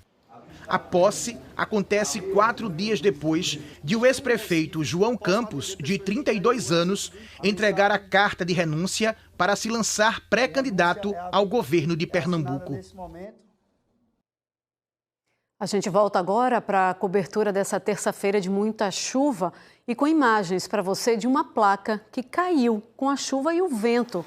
A posse acontece 4 dias depois de o ex-prefeito João Campos, de 32 anos, entregar a carta de renúncia para se lançar pré-candidato ao governo de Pernambuco. A gente volta agora para a cobertura dessa terça-feira de muita chuva e com imagens para você de uma placa que caiu com a chuva e o vento.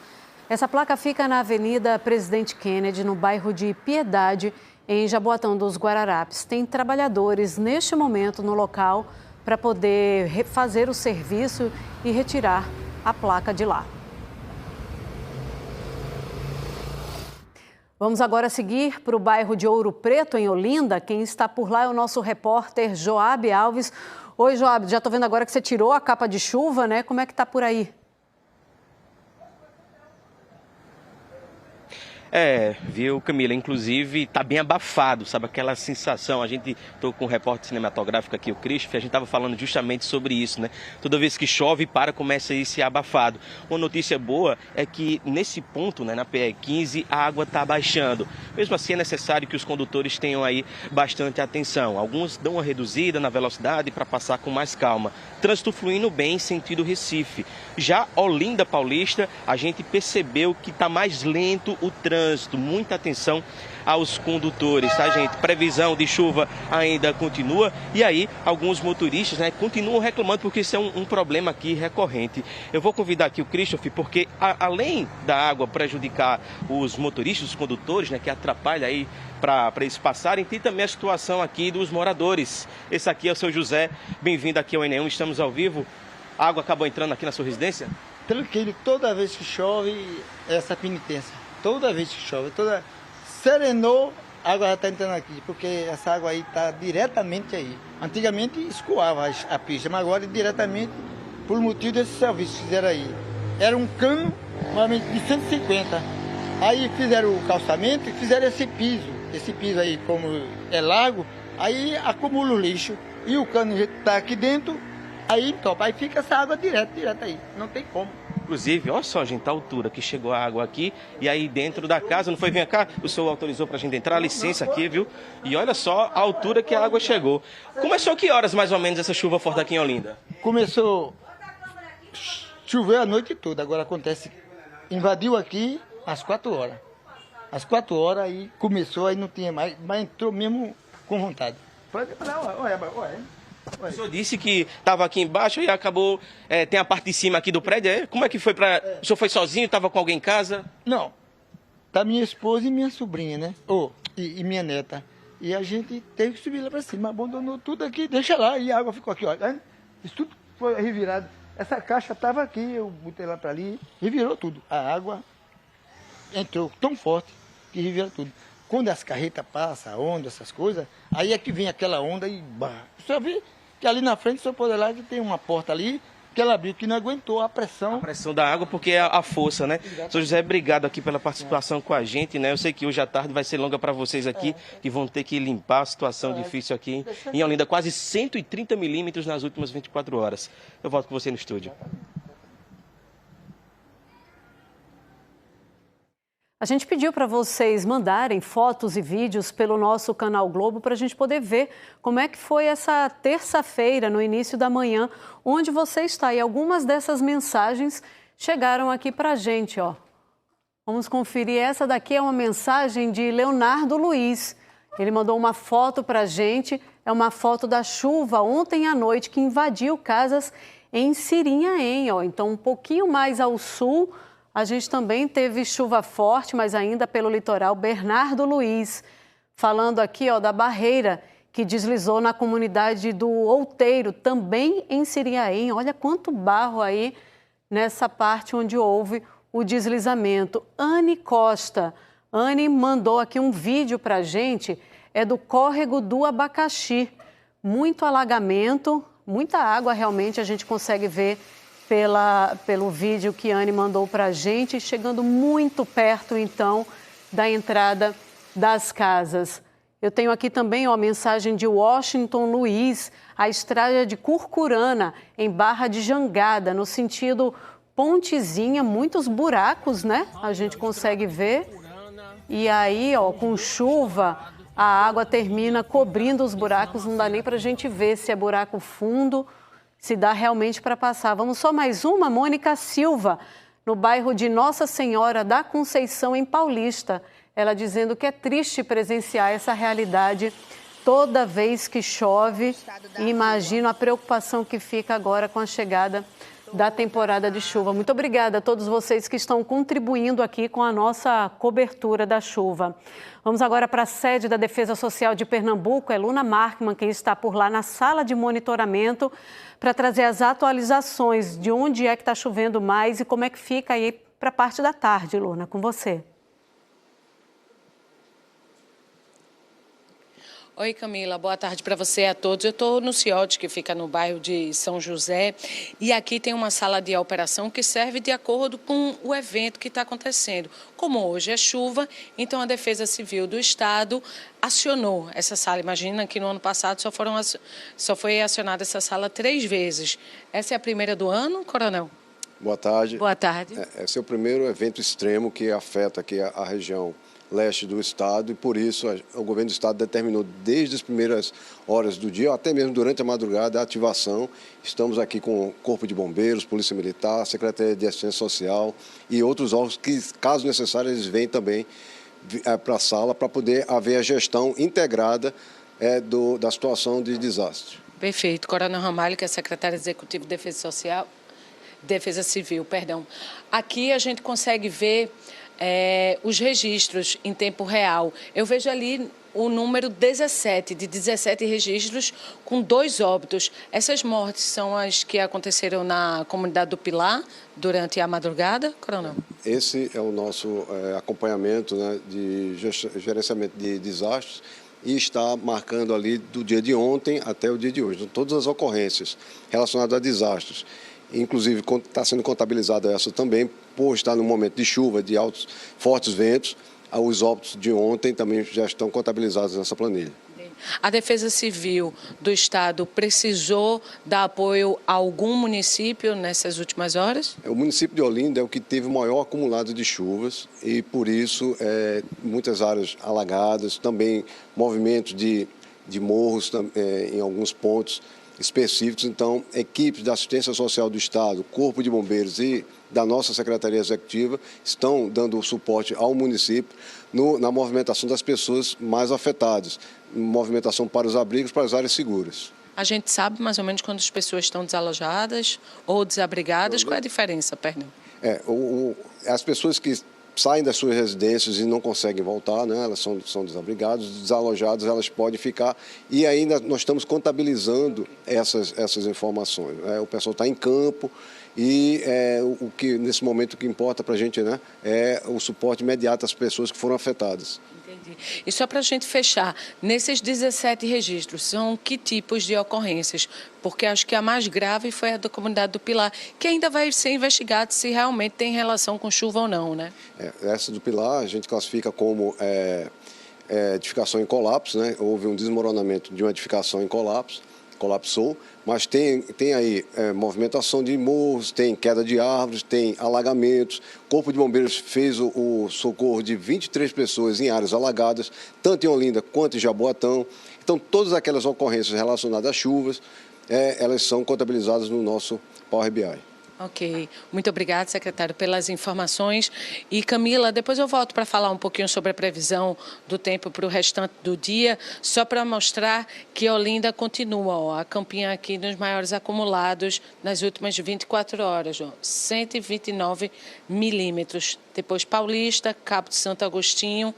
Essa placa fica na Avenida Presidente Kennedy, no bairro de Piedade, em Jaboatão dos Guararapes. Tem trabalhadores neste momento no local para poder fazer o serviço e retirar a placa de lá. Vamos agora seguir para o bairro de Ouro Preto, em Olinda. Quem está por lá é o nosso repórter Joab Alves. Oi, Joab, já estou vendo agora que você tirou a capa de chuva, né? Como é que está por aí? Viu, Camila? Inclusive, tá bem abafado, sabe? Aquela sensação. A gente, tô com um repórter cinematográfico aqui, o Christopher, a gente tava falando justamente sobre isso, né? Toda vez que chove, começa a ir se abafado. Uma notícia boa é que nesse ponto, né, na PE15, a água tá baixando. Mesmo assim, é necessário que os condutores tenham aí bastante atenção. Alguns dão uma reduzida na velocidade para passar com mais calma. Trânsito fluindo bem sentido Recife. Já Olinda Paulista, a gente percebeu que tá mais lento o trânsito trânsito, muita atenção aos condutores, tá, gente? Previsão de chuva ainda continua e aí alguns motoristas, né, continuam reclamando porque isso é um problema aqui recorrente. Eu vou convidar aqui o Christopher porque além da água prejudicar os motoristas, os condutores, né, que atrapalha aí para eles passarem, tem também a situação aqui dos moradores. Esse aqui é o seu José, bem-vindo aqui ao N1, estamos ao vivo. A água acabou entrando aqui na sua residência? Tranquilo, toda vez que chove, essa penitência. Toda vez que chove, serenou, a água já está entrando aqui, porque essa água aí está diretamente aí. Antigamente escoava a pista, mas agora diretamente por motivo desse serviço que fizeram aí. Era um cano, normalmente de 150. Aí fizeram o calçamento e fizeram esse piso aí, como é largo, aí acumula o lixo. E o cano está aqui dentro, aí topa, aí fica essa água direto aí, não tem como. Inclusive, olha só, gente, a altura que chegou a água aqui e aí dentro da casa, não foi? Vem cá, o senhor autorizou pra gente entrar, licença aqui, viu? E olha só a altura que a água chegou. Começou que horas mais ou menos essa chuva forte aqui em Olinda? Começou a chover a noite toda, agora acontece, invadiu aqui às 4 horas. Às 4 horas aí começou, aí não tinha mais, mas entrou mesmo com vontade. Olha. O senhor disse que estava aqui embaixo e acabou, tem a parte de cima aqui do prédio, Como é que foi O senhor foi sozinho, estava com alguém em casa? Não, tá minha esposa e minha sobrinha, né? E minha neta. E a gente teve que subir lá para cima, abandonou tudo aqui, deixa lá, e a água ficou aqui, olha. Isso tudo foi revirado. Essa caixa estava aqui, eu botei lá para ali, revirou tudo. A água entrou tão forte que revirou tudo. Quando as carretas passam, a onda, essas coisas, aí é que vem aquela onda e só vê que ali na frente, se eu puder lá, que tem uma porta ali, que ela abriu, que não aguentou a pressão. A pressão da água, porque é a força, né? Sr. José, obrigado aqui pela participação com a gente, né? Eu sei que hoje à tarde vai ser longa para vocês aqui, que vão ter que limpar a situação difícil aqui em Olinda. Quase 130 milímetros nas últimas 24 horas. Eu volto com você no estúdio. A gente pediu para vocês mandarem fotos e vídeos pelo nosso canal Globo para a gente poder ver como é que foi essa terça-feira, no início da manhã, onde você está. E algumas dessas mensagens chegaram aqui para a gente, ó. Vamos conferir. Essa daqui é uma mensagem de Leonardo Luiz. Ele mandou uma foto para a gente. É uma foto da chuva ontem à noite que invadiu casas em Sirinhaém, ó. Então, um pouquinho mais ao sul, a gente também teve chuva forte, mas ainda pelo litoral. Bernardo Luiz, falando aqui, ó, da barreira que deslizou na comunidade do Outeiro, também em Sirinhaém. Olha quanto barro aí nessa parte onde houve o deslizamento. Anne Costa. Anne mandou aqui um vídeo para a gente, é do córrego do Abacaxi. Muito alagamento, muita água realmente, a gente consegue ver pelo vídeo que a Anne mandou para a gente, chegando muito perto, então, da entrada das casas. Eu tenho aqui também a mensagem de Washington Luiz, a estrada de Curcurana, em Barra de Jangada, no sentido Pontezinha, muitos buracos, né? A gente consegue ver. E aí, ó, com chuva, a água termina cobrindo os buracos, não dá nem para a gente ver se é buraco fundo, se dá realmente para passar. Vamos só mais uma, Mônica Silva, no bairro de Nossa Senhora da Conceição, em Paulista. Ela dizendo que é triste presenciar essa realidade toda vez que chove. E imagino a preocupação que fica agora com a chegada da temporada de chuva. Muito obrigada a todos vocês que estão contribuindo aqui com a nossa cobertura da chuva. Vamos agora para a sede da Defesa Social de Pernambuco. É Luna Markman quem está por lá na sala de monitoramento para trazer as atualizações de onde é que está chovendo mais e como é que fica aí para a parte da tarde, Luna, com você. Oi, Camila, boa tarde para você e a todos. Eu estou no CIOD, que fica no bairro de São José, e aqui tem uma sala de operação que serve de acordo com o evento que está acontecendo. Como hoje é chuva, então a Defesa Civil do Estado acionou essa sala. Imagina que no ano passado só foi acionada essa sala 3 vezes. Essa é a primeira do ano, Coronel? Boa tarde. Boa tarde. Esse é o primeiro evento extremo que afeta aqui a região leste do estado, e por isso o governo do estado determinou desde as primeiras horas do dia, até mesmo durante a madrugada, a ativação. Estamos aqui com o Corpo de Bombeiros, Polícia Militar, Secretaria de Assistência Social e outros órgãos que, caso necessário, eles vêm também para a sala para poder haver a gestão integrada da situação de desastre. Perfeito. Coronel Ramalho, que é secretário executivo de Defesa Civil, perdão. Aqui a gente consegue ver os registros em tempo real. Eu vejo ali o número 17, de 17 registros com 2 óbitos. Essas mortes são as que aconteceram na comunidade do Pilar durante a madrugada, coronel? Esse é o nosso acompanhamento, né, de gerenciamento de desastres, e está marcando ali do dia de ontem até o dia de hoje. Então, todas as ocorrências relacionadas a desastres, inclusive está sendo contabilizada essa também, por estar no momento de chuva, de altos, fortes ventos, os óbitos de ontem também já estão contabilizados nessa planilha. A Defesa Civil do Estado precisou dar apoio a algum município nessas últimas horas? O município de Olinda é o que teve o maior acumulado de chuvas e, por isso, muitas áreas alagadas, também movimentos de morros em alguns pontos específicos. Então, equipes da Assistência Social do Estado, Corpo de Bombeiros e da nossa Secretaria Executiva estão dando suporte ao município na movimentação das pessoas mais afetadas, movimentação para os abrigos, para as áreas seguras. A gente sabe mais ou menos quando as pessoas estão desalojadas ou desabrigadas, qual é a diferença, perdão? As pessoas que saem das suas residências e não conseguem voltar, né? Elas são desabrigadas, desalojadas, elas podem ficar. E ainda nós estamos contabilizando essas informações. O pessoal está em campo e o que nesse momento o que importa para a gente, né, é o suporte imediato às pessoas que foram afetadas. Entendi. E só para a gente fechar, nesses 17 registros, são que tipos de ocorrências? Porque acho que a mais grave foi a da comunidade do Pilar, que ainda vai ser investigado se realmente tem relação com chuva ou não, né? Essa do Pilar a gente classifica como edificação em colapso, né? Houve um desmoronamento de uma edificação em colapsou, mas tem aí movimentação de morros, tem queda de árvores, tem alagamentos. O Corpo de Bombeiros fez o socorro de 23 pessoas em áreas alagadas, tanto em Olinda quanto em Jaboatão. Então, todas aquelas ocorrências relacionadas a chuvas, elas são contabilizadas no nosso Power BI. Ok. Muito obrigada, secretário, pelas informações. E, Camila, depois eu volto para falar um pouquinho sobre a previsão do tempo para o restante do dia, só para mostrar que Olinda continua, a campinha aqui nos maiores acumulados nas últimas 24 horas, 129 milímetros. Depois Paulista, Cabo de Santo Agostinho.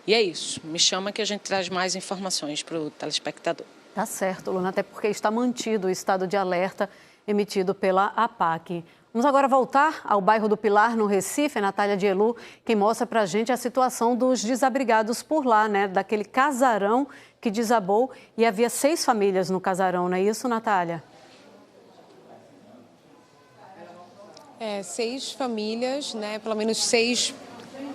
E é isso. Me chama que a gente traz mais informações para o telespectador. Tá certo, Luna, até porque está mantido o estado de alerta emitido pela APAC. Vamos agora voltar ao bairro do Pilar, no Recife. Natália Dielu, quem mostra para a gente a situação dos desabrigados por lá, né? Daquele casarão que desabou e havia 6 famílias no casarão, não é isso, Natália? 6 famílias, né? Pelo menos 6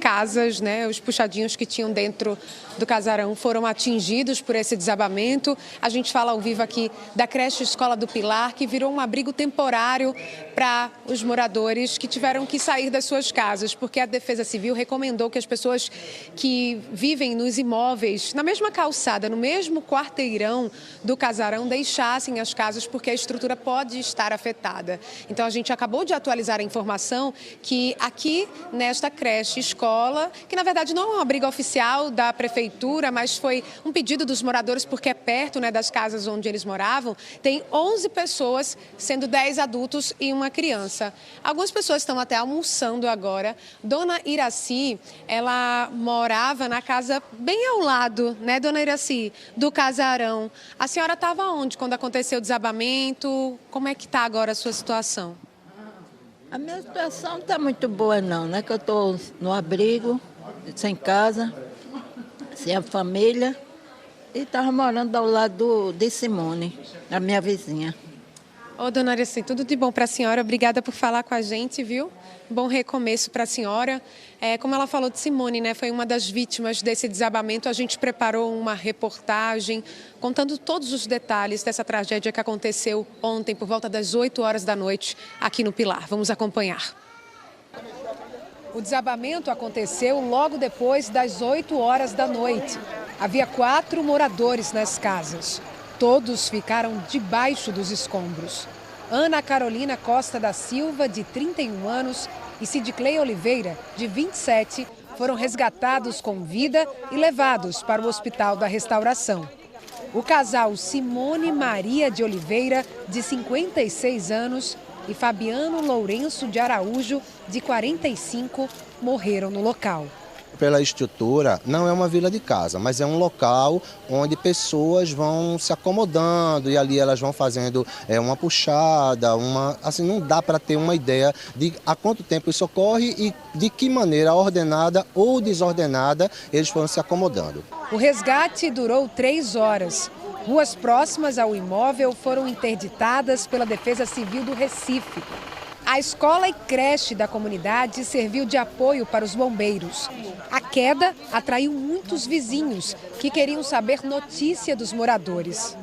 casas, né? Os puxadinhos que tinham dentro do casarão foram atingidos por esse desabamento. A gente fala ao vivo aqui da creche Escola do Pilar, que virou um abrigo temporário para os moradores que tiveram que sair das suas casas, porque a Defesa Civil recomendou que as pessoas que vivem nos imóveis, na mesma calçada, no mesmo quarteirão do casarão, deixassem as casas, porque a estrutura pode estar afetada. Então, a gente acabou de atualizar a informação que aqui, nesta creche Escola, que na verdade não é um abrigo oficial da Prefeitura, mas foi um pedido dos moradores, porque é perto, né, das casas onde eles moravam, tem 11 pessoas, sendo 10 adultos e uma criança. Algumas pessoas estão até almoçando agora. Dona Iraci, ela morava na casa bem ao lado, né, Dona Iraci, do casarão. A senhora estava onde quando aconteceu o desabamento? Como é que está agora a sua situação? A minha situação não está muito boa não, né? Que eu estou no abrigo, sem casa, sem a família, e estava morando ao lado de Simone, a minha vizinha. Ô, dona Araci, tudo de bom para a senhora. Obrigada por falar com a gente, viu? Bom recomeço para a senhora. Como ela falou de Simone, né? Foi uma das vítimas desse desabamento. A gente preparou uma reportagem contando todos os detalhes dessa tragédia que aconteceu ontem, por volta das 8 horas da noite, aqui no Pilar. Vamos acompanhar. O desabamento aconteceu logo depois das 8 horas da noite. Havia 4 moradores nas casas. Todos ficaram debaixo dos escombros. Ana Carolina Costa da Silva, de 31 anos, e Sidclei Oliveira, de 27, foram resgatados com vida e levados para o Hospital da Restauração. O casal Simone Maria de Oliveira, de 56 anos, e Fabiano Lourenço de Araújo, de 45, morreram no local. Pela estrutura, não é uma vila de casa, mas é um local onde pessoas vão se acomodando e ali elas vão fazendo uma puxada, assim, não dá para ter uma ideia de há quanto tempo isso ocorre e de que maneira ordenada ou desordenada eles foram se acomodando. O resgate durou 3 horas. Ruas próximas ao imóvel foram interditadas pela Defesa Civil do Recife. A escola e creche da comunidade serviu de apoio para os bombeiros. A queda atraiu muitos vizinhos que queriam saber notícia dos moradores.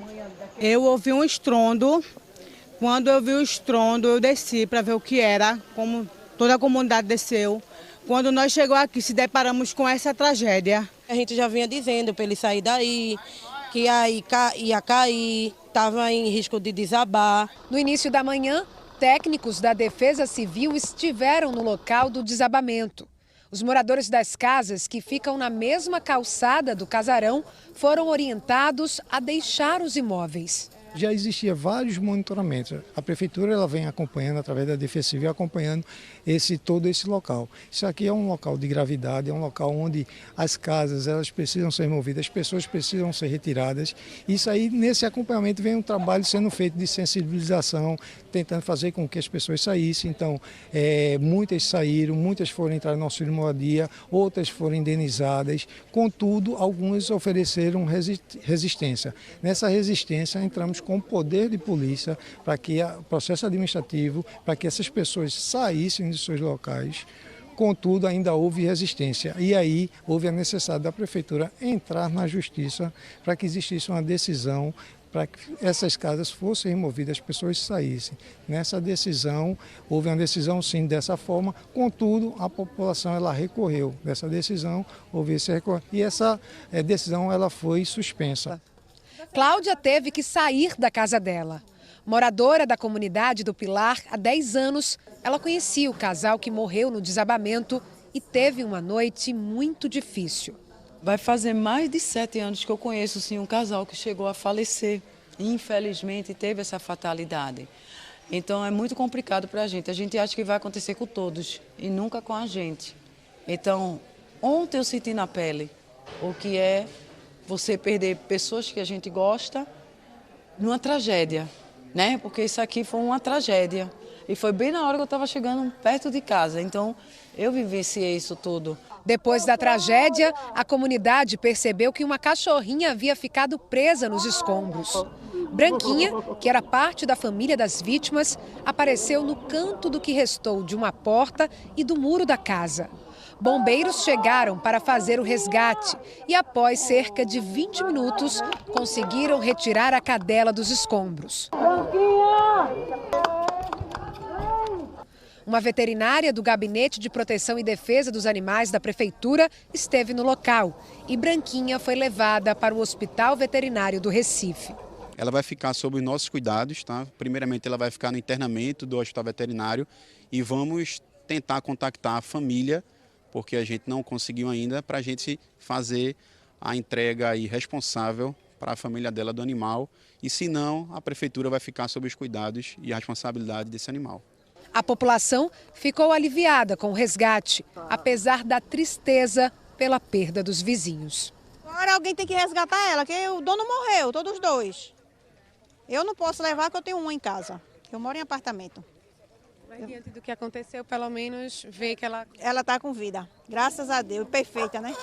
Eu ouvi um estrondo. Quando eu vi o estrondo, eu desci para ver o que era, como toda a comunidade desceu. Quando nós chegamos aqui, se deparamos com essa tragédia. A gente já vinha dizendo para ele sair daí, que aí ia cair, estava em risco de desabar. No início da manhã, técnicos da Defesa Civil estiveram no local do desabamento. Os moradores das casas que ficam na mesma calçada do casarão foram orientados a deixar os imóveis. Já existia vários monitoramentos. A prefeitura ela vem acompanhando, através da Defesa Civil, acompanhando todo esse local. Isso aqui é um local de gravidade, é um local onde as casas elas precisam ser removidas, as pessoas precisam ser retiradas. Isso aí, nesse acompanhamento, vem um trabalho sendo feito de sensibilização, tentando fazer com que as pessoas saíssem. Então, muitas saíram, muitas foram entrar no auxílio moradia, outras foram indenizadas. Contudo, algumas ofereceram resistência. Nessa resistência, entramos com o poder de polícia para que o processo administrativo, para que essas pessoas saíssem de seus locais. Contudo, ainda houve resistência e aí houve a necessidade da prefeitura entrar na justiça para que existisse uma decisão para que essas casas fossem removidas, as pessoas saíssem. Nessa decisão, houve uma decisão sim dessa forma, contudo, a população ela recorreu dessa decisão, houve esse recorrer e essa decisão ela foi suspensa. Cláudia teve que sair da casa dela. Moradora da comunidade do Pilar há 10 anos, ela conhecia o casal que morreu no desabamento e teve uma noite muito difícil. Vai fazer mais de 7 anos que eu conheço sim, um casal que chegou a falecer. Infelizmente teve essa fatalidade. Então é muito complicado para a gente. A gente acha que vai acontecer com todos e nunca com a gente. Então, ontem eu senti na pele o que é você perder pessoas que a gente gosta numa tragédia, né? Porque isso aqui foi uma tragédia. E foi bem na hora que eu estava chegando perto de casa. Então, eu vivenciei isso tudo. Depois da tragédia, a comunidade percebeu que uma cachorrinha havia ficado presa nos escombros. Branquinha, que era parte da família das vítimas, apareceu no canto do que restou de uma porta e do muro da casa. Bombeiros chegaram para fazer o resgate e, após cerca de 20 minutos, conseguiram retirar a cadela dos escombros. Uma veterinária do Gabinete de Proteção e Defesa dos Animais da Prefeitura esteve no local e Branquinha foi levada para o Hospital Veterinário do Recife. Ela vai ficar sob os nossos cuidados, tá? Primeiramente, ela vai ficar no internamento do Hospital Veterinário e vamos tentar contactar a família, porque a gente não conseguiu ainda, para a gente fazer a entrega aí responsável para a família dela do animal. E se não, a prefeitura vai ficar sob os cuidados e a responsabilidade desse animal. A população ficou aliviada com o resgate, apesar da tristeza pela perda dos vizinhos. Agora alguém tem que resgatar ela, porque o dono morreu, todos os dois. Eu não posso levar, porque eu tenho uma em casa. Eu moro em apartamento. Mas diante do que aconteceu, pelo menos ver que ela está com vida. Graças a Deus, perfeita, né?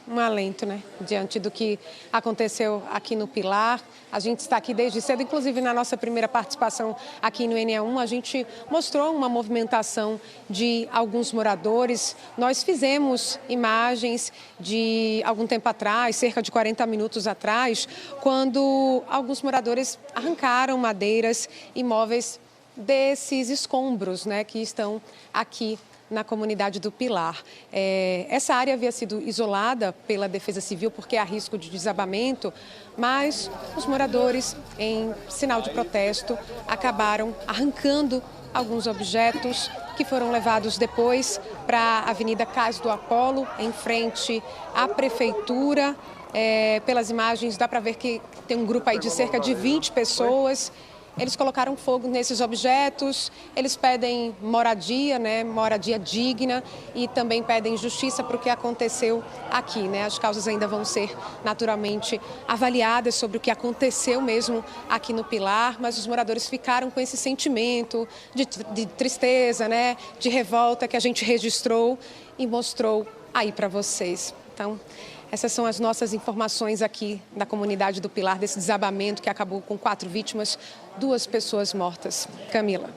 um alento, né, diante do que aconteceu aqui no Pilar. A gente está aqui desde cedo, inclusive na nossa primeira participação aqui no NE1, a gente mostrou uma movimentação de alguns moradores. Nós fizemos imagens de algum tempo atrás, cerca de 40 minutos atrás, quando alguns moradores arrancaram madeiras e móveis desses escombros, né, que estão aqui na comunidade do Pilar. Essa área havia sido isolada pela Defesa Civil porque há risco de desabamento, mas os moradores, em sinal de protesto, acabaram arrancando alguns objetos que foram levados depois para a Avenida Cais do Apolo, em frente à Prefeitura. Pelas imagens dá para ver que tem um grupo aí de cerca de 20 pessoas. Eles colocaram fogo nesses objetos, eles pedem moradia, né, moradia digna, e também pedem justiça para o que aconteceu aqui, né? As causas ainda vão ser naturalmente avaliadas sobre o que aconteceu mesmo aqui no Pilar, mas os moradores ficaram com esse sentimento de tristeza, né, de revolta que a gente registrou e mostrou aí para vocês. Então, essas são as nossas informações aqui da comunidade do Pilar, desse desabamento que acabou com 4 vítimas, 2 pessoas mortas. Camila.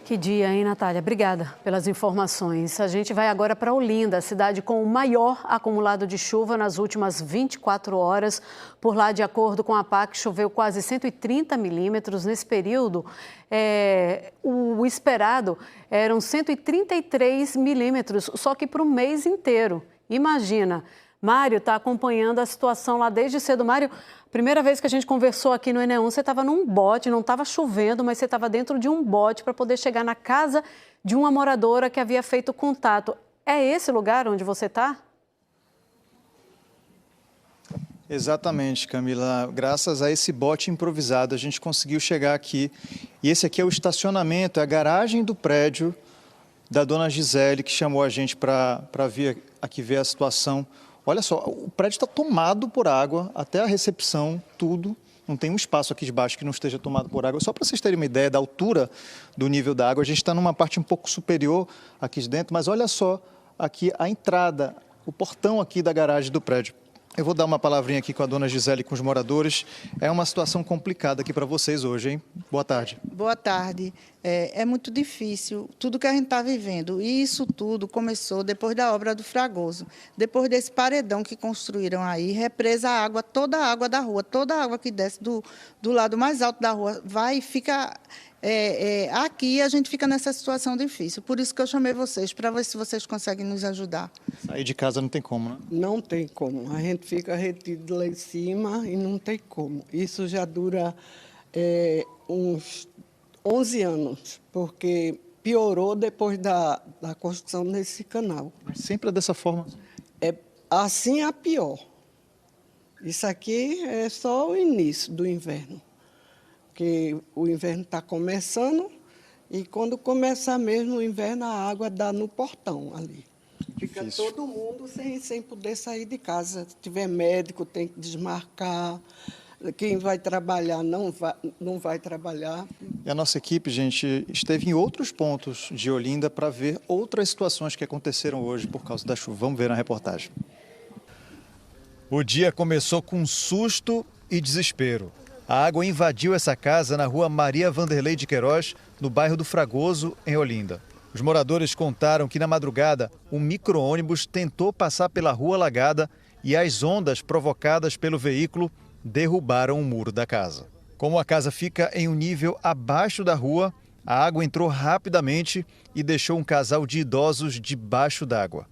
Que dia, hein, Natália? Obrigada pelas informações. A gente vai agora para Olinda, a cidade com o maior acumulado de chuva nas últimas 24 horas. Por lá, de acordo com a APAC, choveu quase 130 milímetros. Nesse período, o esperado eram 133 milímetros, só que para o mês inteiro. Imagina, Mário está acompanhando a situação lá desde cedo. Mário, primeira vez que a gente conversou aqui no NE1, você estava num bote, não estava chovendo, mas você estava dentro de um bote para poder chegar na casa de uma moradora que havia feito contato. É esse lugar onde você está? Exatamente, Camila. Graças a esse bote improvisado, a gente conseguiu chegar aqui. E esse aqui é o estacionamento, é a garagem do prédio da dona Gisele, que chamou a gente para vir aqui ver a situação. Olha só, o prédio está tomado por água, até a recepção, tudo. Não tem um espaço aqui de baixo que não esteja tomado por água. Só para vocês terem uma ideia da altura do nível da água, a gente está numa parte um pouco superior aqui de dentro, mas olha só aqui a entrada, o portão aqui da garagem do prédio. Eu vou dar uma palavrinha aqui com a dona Gisele e com os moradores. É uma situação complicada aqui para vocês hoje, hein? Boa tarde. Boa tarde. É muito difícil tudo que a gente está vivendo. E isso tudo começou depois da obra do Fragoso. Depois desse paredão que construíram aí, represa a água, toda a água da rua, toda a água que desce do lado mais alto da rua, vai e fica... aqui a gente fica nessa situação difícil. Por isso que eu chamei vocês, para ver se vocês conseguem nos ajudar. Sair de casa não tem como, né? Não tem como. A gente fica retido lá em cima e não tem como. Isso já dura uns 11 anos, porque piorou depois da construção desse canal. Mas sempre é dessa forma? Assim é pior. Isso aqui é só o início do inverno. Porque o inverno está começando e quando começar mesmo o inverno, a água dá no portão ali. Fica todo mundo sem poder sair de casa. Se tiver médico, tem que desmarcar. Quem vai trabalhar não vai trabalhar. E a nossa equipe, gente, esteve em outros pontos de Olinda para ver outras situações que aconteceram hoje por causa da chuva. Vamos ver na reportagem. O dia começou com susto e desespero. A água invadiu essa casa na rua Maria Vanderlei de Queiroz, no bairro do Fragoso, em Olinda. Os moradores contaram que na madrugada, um micro-ônibus tentou passar pela rua alagada e as ondas provocadas pelo veículo derrubaram o muro da casa. Como a casa fica em um nível abaixo da rua, a água entrou rapidamente e deixou um casal de idosos debaixo d'água.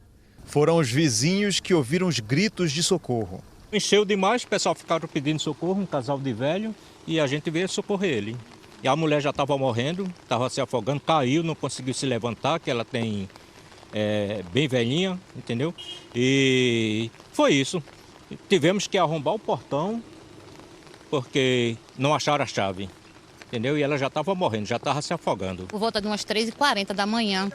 Foram os vizinhos que ouviram os gritos de socorro. Encheu demais, o pessoal ficaram pedindo socorro, um casal de velho, e a gente veio socorrer ele. E a mulher já estava morrendo, estava se afogando, caiu, não conseguiu se levantar, que ela tem bem velhinha, entendeu? E foi isso. Tivemos que arrombar o portão, porque não acharam a chave, entendeu? E ela já estava morrendo, já estava se afogando. Por volta de umas 3h40 da manhã,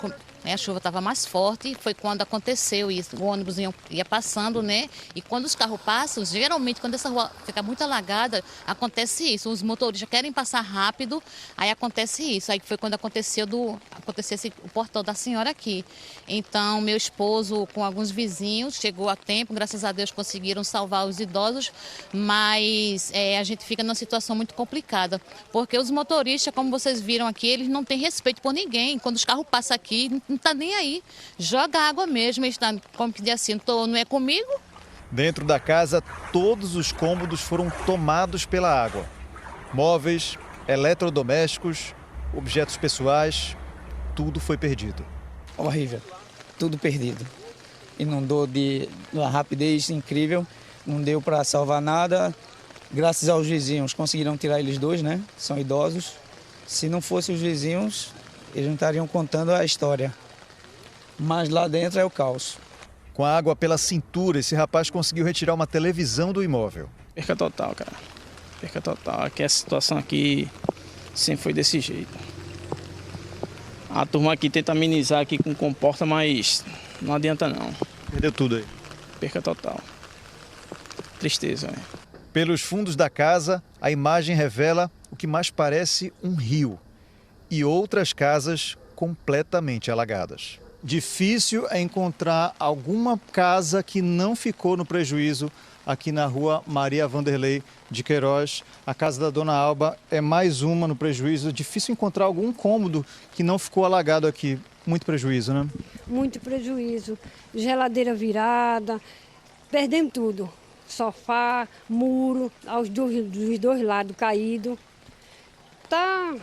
né? A chuva estava mais forte, foi quando aconteceu isso. O ônibus ia passando, né? E quando os carros passam, geralmente quando essa rua fica muito alagada, acontece isso. Os motoristas querem passar rápido, aí acontece isso. Aí foi quando aconteceu o portão da senhora aqui. Então, meu esposo com alguns vizinhos chegou a tempo, graças a Deus conseguiram salvar os idosos, mas a gente fica numa situação muito complicada, porque os motoristas, como vocês viram aqui, eles não têm respeito por ninguém. Quando os carros passam aqui, não está nem aí. Joga água mesmo, está, como que diz assim, não é comigo? Dentro da casa, todos os cômodos foram tomados pela água. Móveis, eletrodomésticos, objetos pessoais, tudo foi perdido. Horrível, tudo perdido. Inundou de uma rapidez incrível, não deu para salvar nada. Graças aos vizinhos, conseguiram tirar eles dois, né? São idosos. Se não fossem os vizinhos, eles não estariam contando a história. Mas lá dentro é o caos. Com a água pela cintura, esse rapaz conseguiu retirar uma televisão do imóvel. Perca total, cara. Perca total. Aqui a situação aqui sempre foi desse jeito. A turma aqui tenta amenizar aqui com comporta, mas não adianta não. Perdeu tudo aí. Perca total. Tristeza, né? Pelos fundos da casa, a imagem revela o que mais parece um rio e outras casas completamente alagadas. Difícil é encontrar alguma casa que não ficou no prejuízo aqui na rua Maria Vanderlei de Queiroz. A casa da Dona Alba é mais uma no prejuízo. Difícil encontrar algum cômodo que não ficou alagado aqui. Muito prejuízo, né? Muito prejuízo. Geladeira virada, perdemos tudo. Sofá, muro, dos dois lados caído. Tá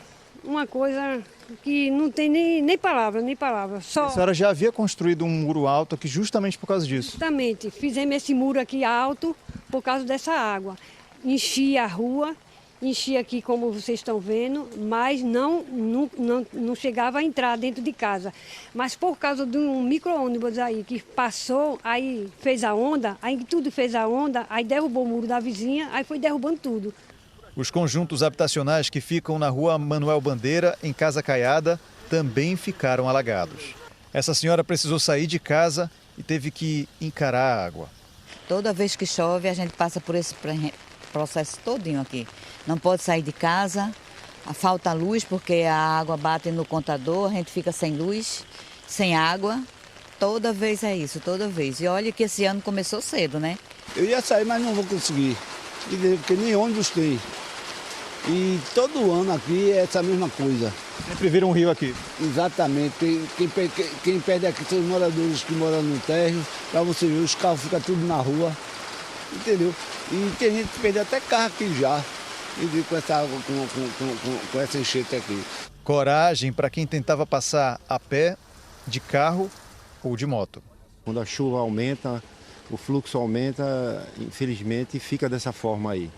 uma coisa que não tem nem palavra, nem palavra. Só... A senhora já havia construído um muro alto aqui justamente por causa disso? Justamente. Fizemos esse muro aqui alto por causa dessa água. Enchia a rua, enchia aqui como vocês estão vendo, mas não chegava a entrar dentro de casa. Mas por causa de um micro-ônibus aí que passou, aí fez a onda, aí tudo fez a onda, aí derrubou o muro da vizinha, aí foi derrubando tudo. Os conjuntos habitacionais que ficam na rua Manuel Bandeira, em Casa Caiada, também ficaram alagados. Essa senhora precisou sair de casa e teve que encarar a água. Toda vez que chove, a gente passa por esse processo todinho aqui. Não pode sair de casa, falta luz porque a água bate no contador, a gente fica sem luz, sem água. Toda vez é isso, toda vez. E olha que esse ano começou cedo, né? Eu ia sair, mas não vou conseguir, porque nem ônibus tem. E todo ano aqui é essa mesma coisa. Sempre vira um rio aqui. Exatamente. Quem perde aqui são os moradores que moram no térreo. Para você ver, os carros ficam tudo na rua. Entendeu? E tem gente que perdeu até carro aqui já. E com essa água, com essa enchente aqui. Coragem para quem tentava passar a pé, de carro ou de moto. Quando a chuva aumenta, o fluxo aumenta, infelizmente fica dessa forma aí.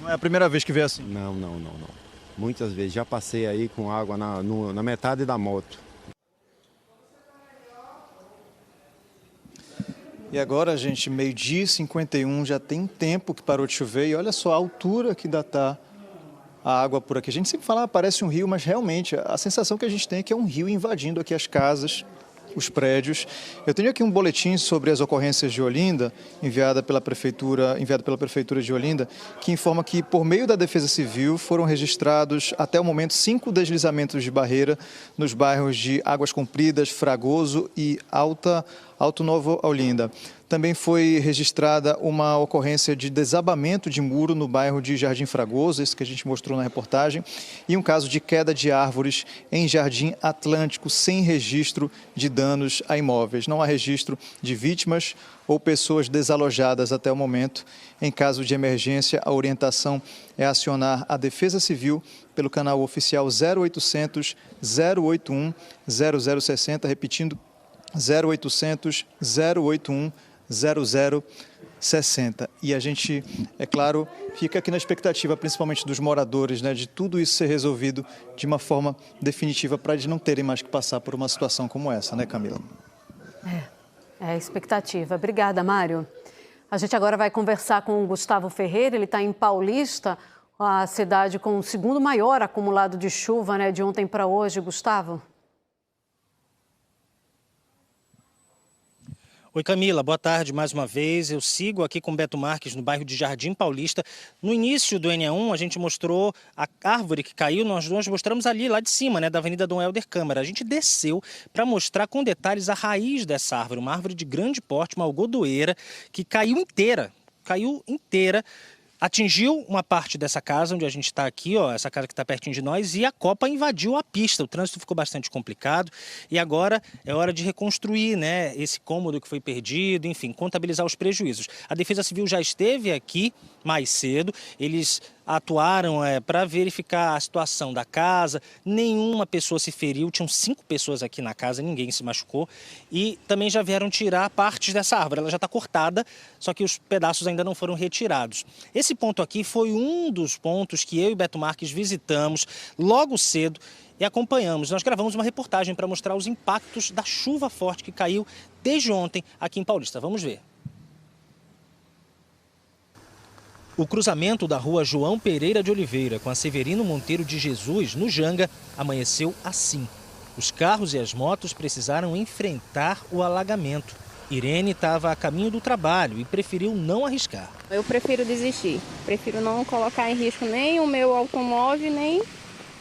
Não é a primeira vez que vê assim? Não. Muitas vezes. Já passei aí com água na metade da moto. E agora, gente, 12h51, já tem tempo que parou de chover e olha só a altura que ainda está a água por aqui. A gente sempre fala, parece um rio, mas realmente a sensação que a gente tem é que é um rio invadindo aqui as casas, os prédios. Eu tenho aqui um boletim sobre as ocorrências de Olinda, enviado pela Prefeitura de Olinda, que informa que, por meio da Defesa Civil, foram registrados, até o momento, 5 deslizamentos de barreira nos bairros de Águas Compridas, Fragoso e Alto Novo Olinda. Também foi registrada uma ocorrência de desabamento de muro no bairro de Jardim Fragoso, esse que a gente mostrou na reportagem, e um caso de queda de árvores em Jardim Atlântico, sem registro de danos a imóveis. Não há registro de vítimas ou pessoas desalojadas até o momento. Em caso de emergência, a orientação é acionar a Defesa Civil pelo canal oficial 0800 081 0060, repetindo, 0800 081 0060. E a gente, é claro, fica aqui na expectativa, principalmente dos moradores, né, de tudo isso ser resolvido de uma forma definitiva para eles não terem mais que passar por uma situação como essa, né, Camila? É a expectativa. Obrigada, Mário. A gente agora vai conversar com o Gustavo Ferreira, ele está em Paulista, a cidade com o segundo maior acumulado de chuva, né, de ontem para hoje. Gustavo? Oi Camila, boa tarde mais uma vez. Eu sigo aqui com Beto Marques no bairro de Jardim Paulista. No início do NE1 a gente mostrou a árvore que caiu, nós mostramos ali, lá de cima, né, da Avenida Dom Helder Câmara. A gente desceu para mostrar com detalhes a raiz dessa árvore, uma árvore de grande porte, uma algodoeira, que caiu inteira, atingiu uma parte dessa casa onde a gente está aqui, ó, essa casa que está pertinho de nós, e a copa invadiu a pista. O trânsito ficou bastante complicado e agora é hora de reconstruir, né, esse cômodo que foi perdido, enfim, contabilizar os prejuízos. A Defesa Civil já esteve aqui mais cedo, eles atuaram para verificar a situação da casa, nenhuma pessoa se feriu, tinham 5 pessoas aqui na casa, ninguém se machucou e também já vieram tirar partes dessa árvore, ela já está cortada, só que os pedaços ainda não foram retirados. Esse ponto aqui foi um dos pontos que eu e Beto Marques visitamos logo cedo e acompanhamos. Nós gravamos uma reportagem para mostrar os impactos da chuva forte que caiu desde ontem aqui em Paulista. Vamos ver. O cruzamento da rua João Pereira de Oliveira com a Severino Monteiro de Jesus, no Janga, amanheceu assim. Os carros e as motos precisaram enfrentar o alagamento. Irene estava a caminho do trabalho e preferiu não arriscar. Eu prefiro desistir. Prefiro não colocar em risco nem o meu automóvel, nem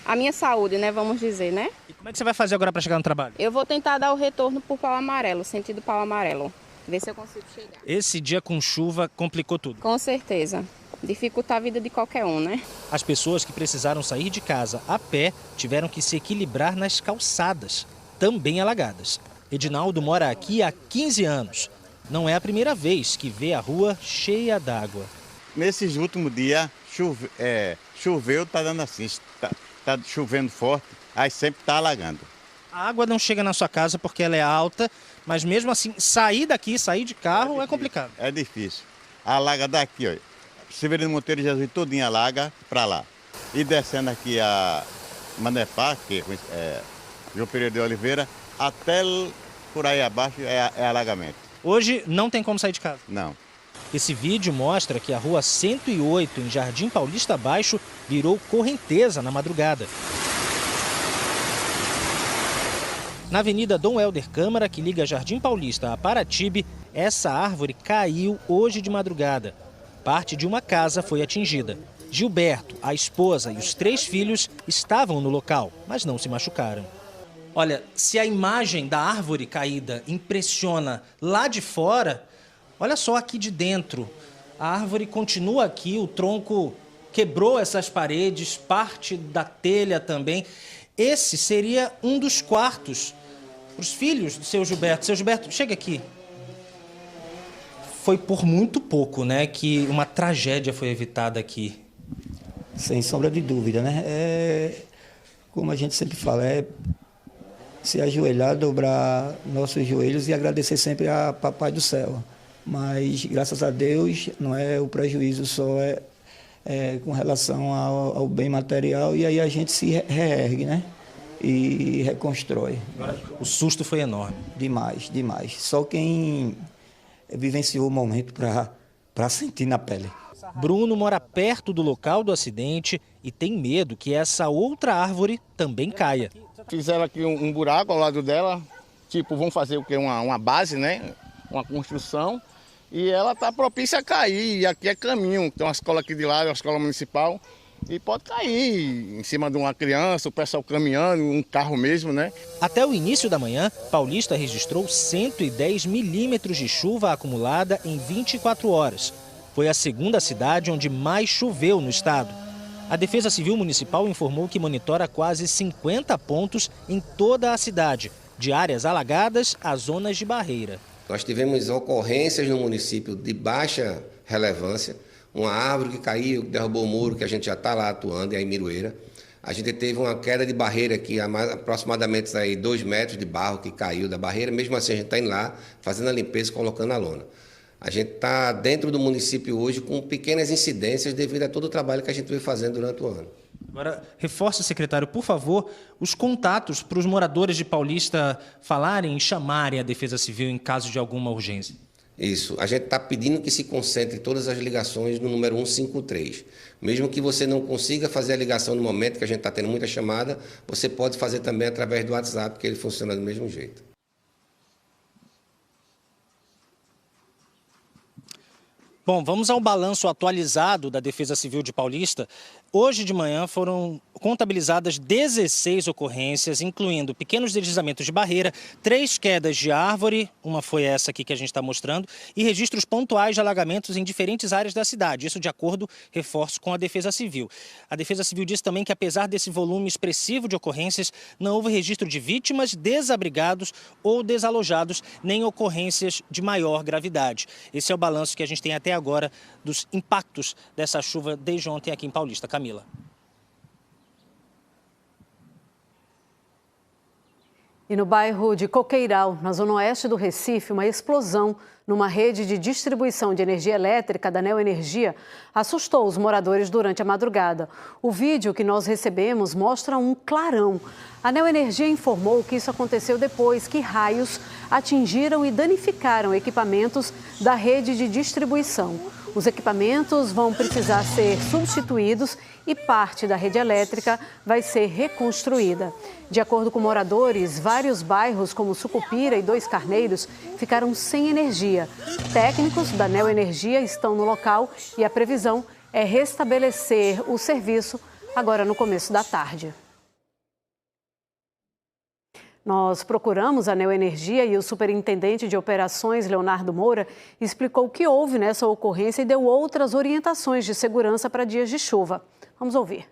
a minha saúde, né? Vamos dizer, né? E como é que você vai fazer agora para chegar no trabalho? Eu vou tentar dar o retorno por Pau Amarelo, sentido Pau Amarelo. Ver se eu consigo chegar. Esse dia com chuva complicou tudo. Com certeza. Dificultar a vida de qualquer um, né? As pessoas que precisaram sair de casa a pé tiveram que se equilibrar nas calçadas, também alagadas. Edinaldo mora aqui há 15 anos. Não é a primeira vez que vê a rua cheia d'água. Nesses últimos dias, choveu, tá dando assim, tá chovendo forte, aí sempre tá alagando. A água não chega na sua casa porque ela é alta, mas mesmo assim, sair daqui, sair de carro é complicado. É difícil. Alaga daqui, ó. Severino Monteiro de Jesus todinha alaga para lá. E descendo aqui a Manefá, que é João Pereira de Oliveira, até por aí abaixo é alagamento. Hoje não tem como sair de casa? Não. Esse vídeo mostra que a rua 108, em Jardim Paulista Baixo, virou correnteza na madrugada. Na Avenida Dom Helder Câmara, que liga Jardim Paulista a Paratibe, essa árvore caiu hoje de madrugada. Parte de uma casa foi atingida. Gilberto, a esposa e os 3 filhos estavam no local, mas não se machucaram. Olha, se a imagem da árvore caída impressiona lá de fora, olha só aqui de dentro. A árvore continua aqui, o tronco quebrou essas paredes, parte da telha também. Esse seria um dos quartos para os filhos do seu Gilberto. Seu Gilberto, chega aqui. Foi por muito pouco, né, que uma tragédia foi evitada aqui. Sem sombra de dúvida, né? Como a gente sempre fala, se ajoelhar, dobrar nossos joelhos e agradecer sempre a Papai do Céu. Mas, graças a Deus, não é o prejuízo só com relação ao bem material, e aí a gente se reergue, né? E reconstrói. O susto foi enorme. Demais, demais. Só quem vivenciou o momento para sentir na pele. Bruno mora perto do local do acidente e tem medo que essa outra árvore também caia. Fizeram aqui um buraco ao lado dela, tipo, vão fazer o quê? Uma base, né? Uma construção, e ela está propícia a cair, e aqui é caminho, tem uma escola aqui de lado, uma escola municipal, e pode cair em cima de uma criança, o pessoal caminhando, um carro mesmo, né? Até o início da manhã, Paulista registrou 110 milímetros de chuva acumulada em 24 horas. Foi a segunda cidade onde mais choveu no estado. A Defesa Civil Municipal informou que monitora quase 50 pontos em toda a cidade, de áreas alagadas a zonas de barreira. Nós tivemos ocorrências no município de baixa relevância, uma árvore que caiu, que derrubou o muro, que a gente já está lá atuando, em Miroeira. A gente teve uma queda de barreira aqui, aproximadamente 2 metros de barro que caiu da barreira. Mesmo assim, a gente está indo lá, fazendo a limpeza e colocando a lona. A gente está dentro do município hoje com pequenas incidências devido a todo o trabalho que a gente vem fazendo durante o ano. Agora, reforce, secretário, por favor, os contatos para os moradores de Paulista falarem e chamarem a Defesa Civil em caso de alguma urgência. Isso. A gente está pedindo que se concentre todas as ligações no número 153. Mesmo que você não consiga fazer a ligação no momento que a gente está tendo muita chamada, você pode fazer também através do WhatsApp, que ele funciona do mesmo jeito. Bom, vamos ao balanço atualizado da Defesa Civil de Paulista. Hoje de manhã foram contabilizadas 16 ocorrências, incluindo pequenos deslizamentos de barreira, 3 quedas de árvore, uma foi essa aqui que a gente está mostrando, e registros pontuais de alagamentos em diferentes áreas da cidade. Isso de acordo, reforço, com a Defesa Civil. A Defesa Civil disse também que, apesar desse volume expressivo de ocorrências, não houve registro de vítimas, desabrigados ou desalojados, nem ocorrências de maior gravidade. Esse é o balanço que a gente tem até agora dos impactos dessa chuva desde ontem aqui em Paulista. Camila. E no bairro de Coqueiral, na zona oeste do Recife, uma explosão numa rede de distribuição de energia elétrica da Neoenergia assustou os moradores durante a madrugada. O vídeo que nós recebemos mostra um clarão. A Neoenergia informou que isso aconteceu depois que raios atingiram e danificaram equipamentos da rede de distribuição. Os equipamentos vão precisar ser substituídos e parte da rede elétrica vai ser reconstruída. De acordo com moradores, vários bairros como Sucupira e Dois Carneiros ficaram sem energia. Técnicos da Neoenergia estão no local e a previsão é restabelecer o serviço agora no começo da tarde. Nós procuramos a Neoenergia e o superintendente de operações, Leonardo Moura, explicou o que houve nessa ocorrência e deu outras orientações de segurança para dias de chuva. Vamos ouvir.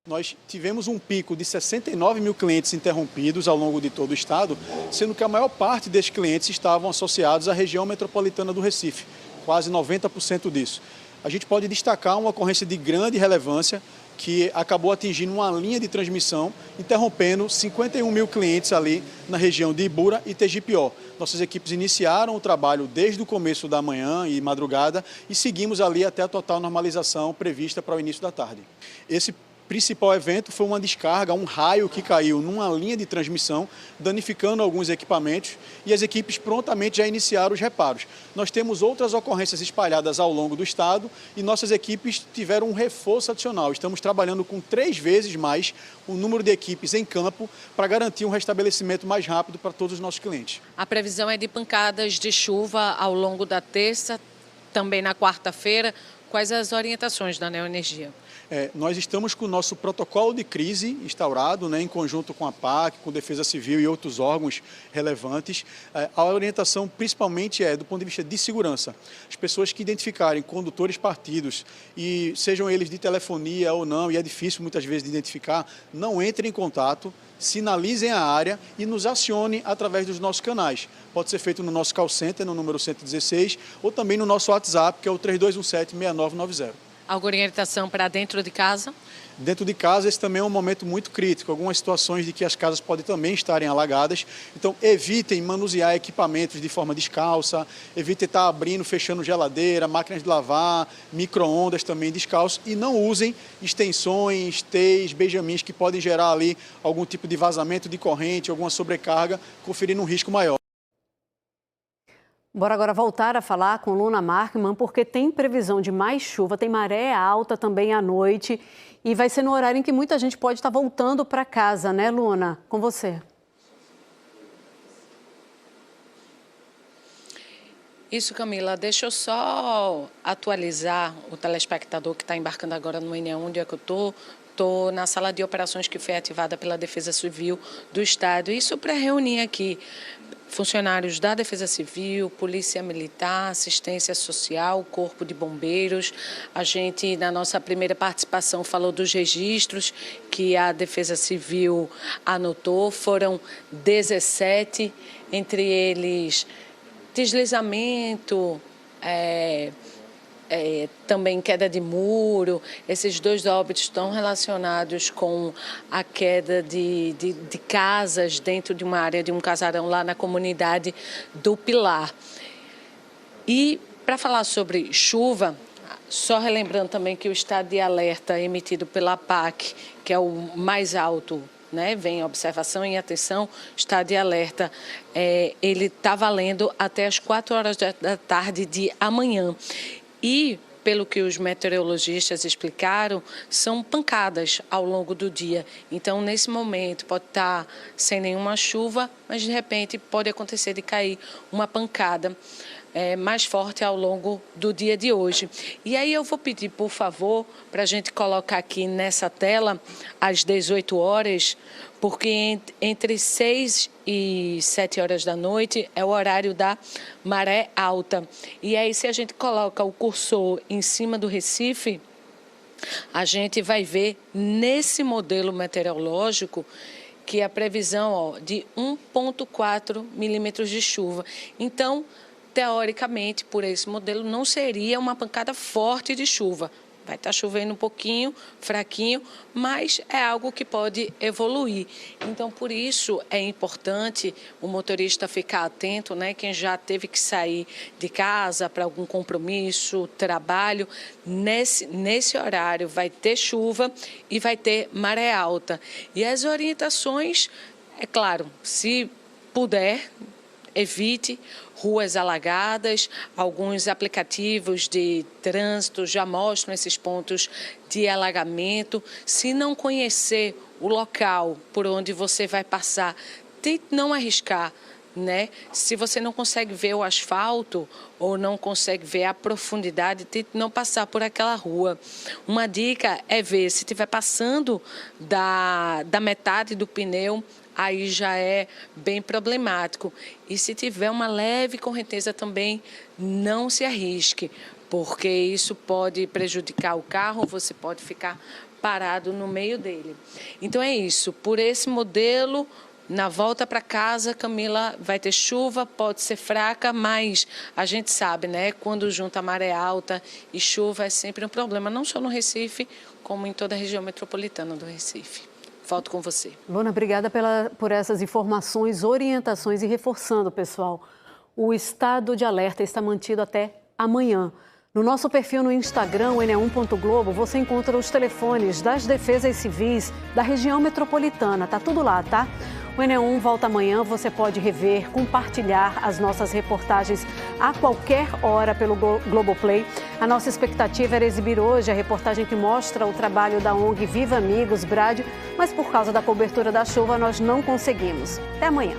Nós tivemos um pico de 69 mil clientes interrompidos ao longo de todo o estado, sendo que a maior parte desses clientes estavam associados à região metropolitana do Recife, quase 90% disso. A gente pode destacar uma ocorrência de grande relevância que acabou atingindo uma linha de transmissão, interrompendo 51 mil clientes ali na região de Ibura e Tegipió. Nossas equipes iniciaram o trabalho desde o começo da manhã e madrugada e seguimos ali até a total normalização prevista para o início da tarde. Esse principal evento foi uma descarga, um raio que caiu numa linha de transmissão, danificando alguns equipamentos e as equipes prontamente já iniciaram os reparos. Nós temos outras ocorrências espalhadas ao longo do estado e nossas equipes tiveram um reforço adicional. Estamos trabalhando com 3 vezes mais o número de equipes em campo para garantir um restabelecimento mais rápido para todos os nossos clientes. A previsão é de pancadas de chuva ao longo da terça, também na quarta-feira. Quais as orientações da Neoenergia? Nós estamos com o nosso protocolo de crise instaurado, em conjunto com a PAC, com Defesa Civil e outros órgãos relevantes. A orientação principalmente é do ponto de vista de segurança. As pessoas que identificarem condutores partidos, e sejam eles de telefonia ou não, e é difícil muitas vezes de identificar, não entrem em contato, sinalizem a área e nos acionem através dos nossos canais. Pode ser feito no nosso call center, no número 116, ou também no nosso WhatsApp, que é o 3217-6990. Alguma orientação para dentro de casa? Dentro de casa, esse também é um momento muito crítico. Algumas situações de que as casas podem também estarem alagadas. Então, evitem manusear equipamentos de forma descalça, evitem estar abrindo, fechando geladeira, máquinas de lavar, micro-ondas também descalço e não usem extensões, teias, benjamins que podem gerar ali algum tipo de vazamento de corrente, alguma sobrecarga, conferindo um risco maior. Bora agora voltar a falar com Luna Markman, porque tem previsão de mais chuva, tem maré alta também à noite e vai ser no horário em que muita gente pode estar voltando para casa, né, Luna? Com você. Isso, Camila. Deixa eu só atualizar o telespectador que está embarcando agora no NE1, onde é que eu estou. Estou na sala de operações que foi ativada pela Defesa Civil do Estado. Isso para reunir aqui funcionários da Defesa Civil, Polícia Militar, Assistência Social, Corpo de Bombeiros. A gente, na nossa primeira participação, falou dos registros que a Defesa Civil anotou. Foram 17, entre eles deslizamento, também queda de muro. Esses 2 óbitos estão relacionados com a queda de casas dentro de uma área de um casarão lá na comunidade do Pilar. E para falar sobre chuva, só relembrando também que o estado de alerta emitido pela PAC, que é o mais alto, vem observação e atenção, estado de alerta, ele está valendo até as 4 horas da tarde de amanhã. E, pelo que os meteorologistas explicaram, são pancadas ao longo do dia. Então, nesse momento, pode estar sem nenhuma chuva, mas, de repente, pode acontecer de cair uma pancada. mais forte ao longo do dia de hoje. E aí eu vou pedir, por favor, para a gente colocar aqui nessa tela, às 18 horas, porque entre 6 e 7 horas da noite é o horário da maré alta. E aí, se a gente coloca o cursor em cima do Recife, a gente vai ver nesse modelo meteorológico que a previsão de 1,4 milímetros de chuva. Então, teoricamente, por esse modelo, não seria uma pancada forte de chuva. Vai estar chovendo um pouquinho, fraquinho, mas é algo que pode evoluir. Então, por isso é importante o motorista ficar atento, né? Quem já teve que sair de casa para algum compromisso, trabalho, nesse horário vai ter chuva e vai ter maré alta. E as orientações, é claro, se puder, evite ruas alagadas. Alguns aplicativos de trânsito já mostram esses pontos de alagamento. Se não conhecer o local por onde você vai passar, tente não arriscar, né? Se você não consegue ver o asfalto ou não consegue ver a profundidade, tente não passar por aquela rua. Uma dica é ver se estiver passando da metade do pneu, aí já é bem problemático. E se tiver uma leve correnteza também, não se arrisque, porque isso pode prejudicar o carro, você pode ficar parado no meio dele. Então é isso, por esse modelo, na volta para casa, Camila, vai ter chuva, pode ser fraca, mas a gente sabe, né, quando junta maré alta e chuva é sempre um problema, não só no Recife, como em toda a região metropolitana do Recife. Volto com você. Lona, obrigada por essas informações, orientações e reforçando, pessoal, o estado de alerta está mantido até amanhã. No nosso perfil no Instagram, ne1.globo, você encontra os telefones das defesas civis da região metropolitana. Tá tudo lá, tá? O NE1 volta amanhã, você pode rever, compartilhar as nossas reportagens a qualquer hora pelo Globoplay. A nossa expectativa era exibir hoje a reportagem que mostra o trabalho da ONG Viva Amigos, BRAD, mas por causa da cobertura da chuva nós não conseguimos. Até amanhã.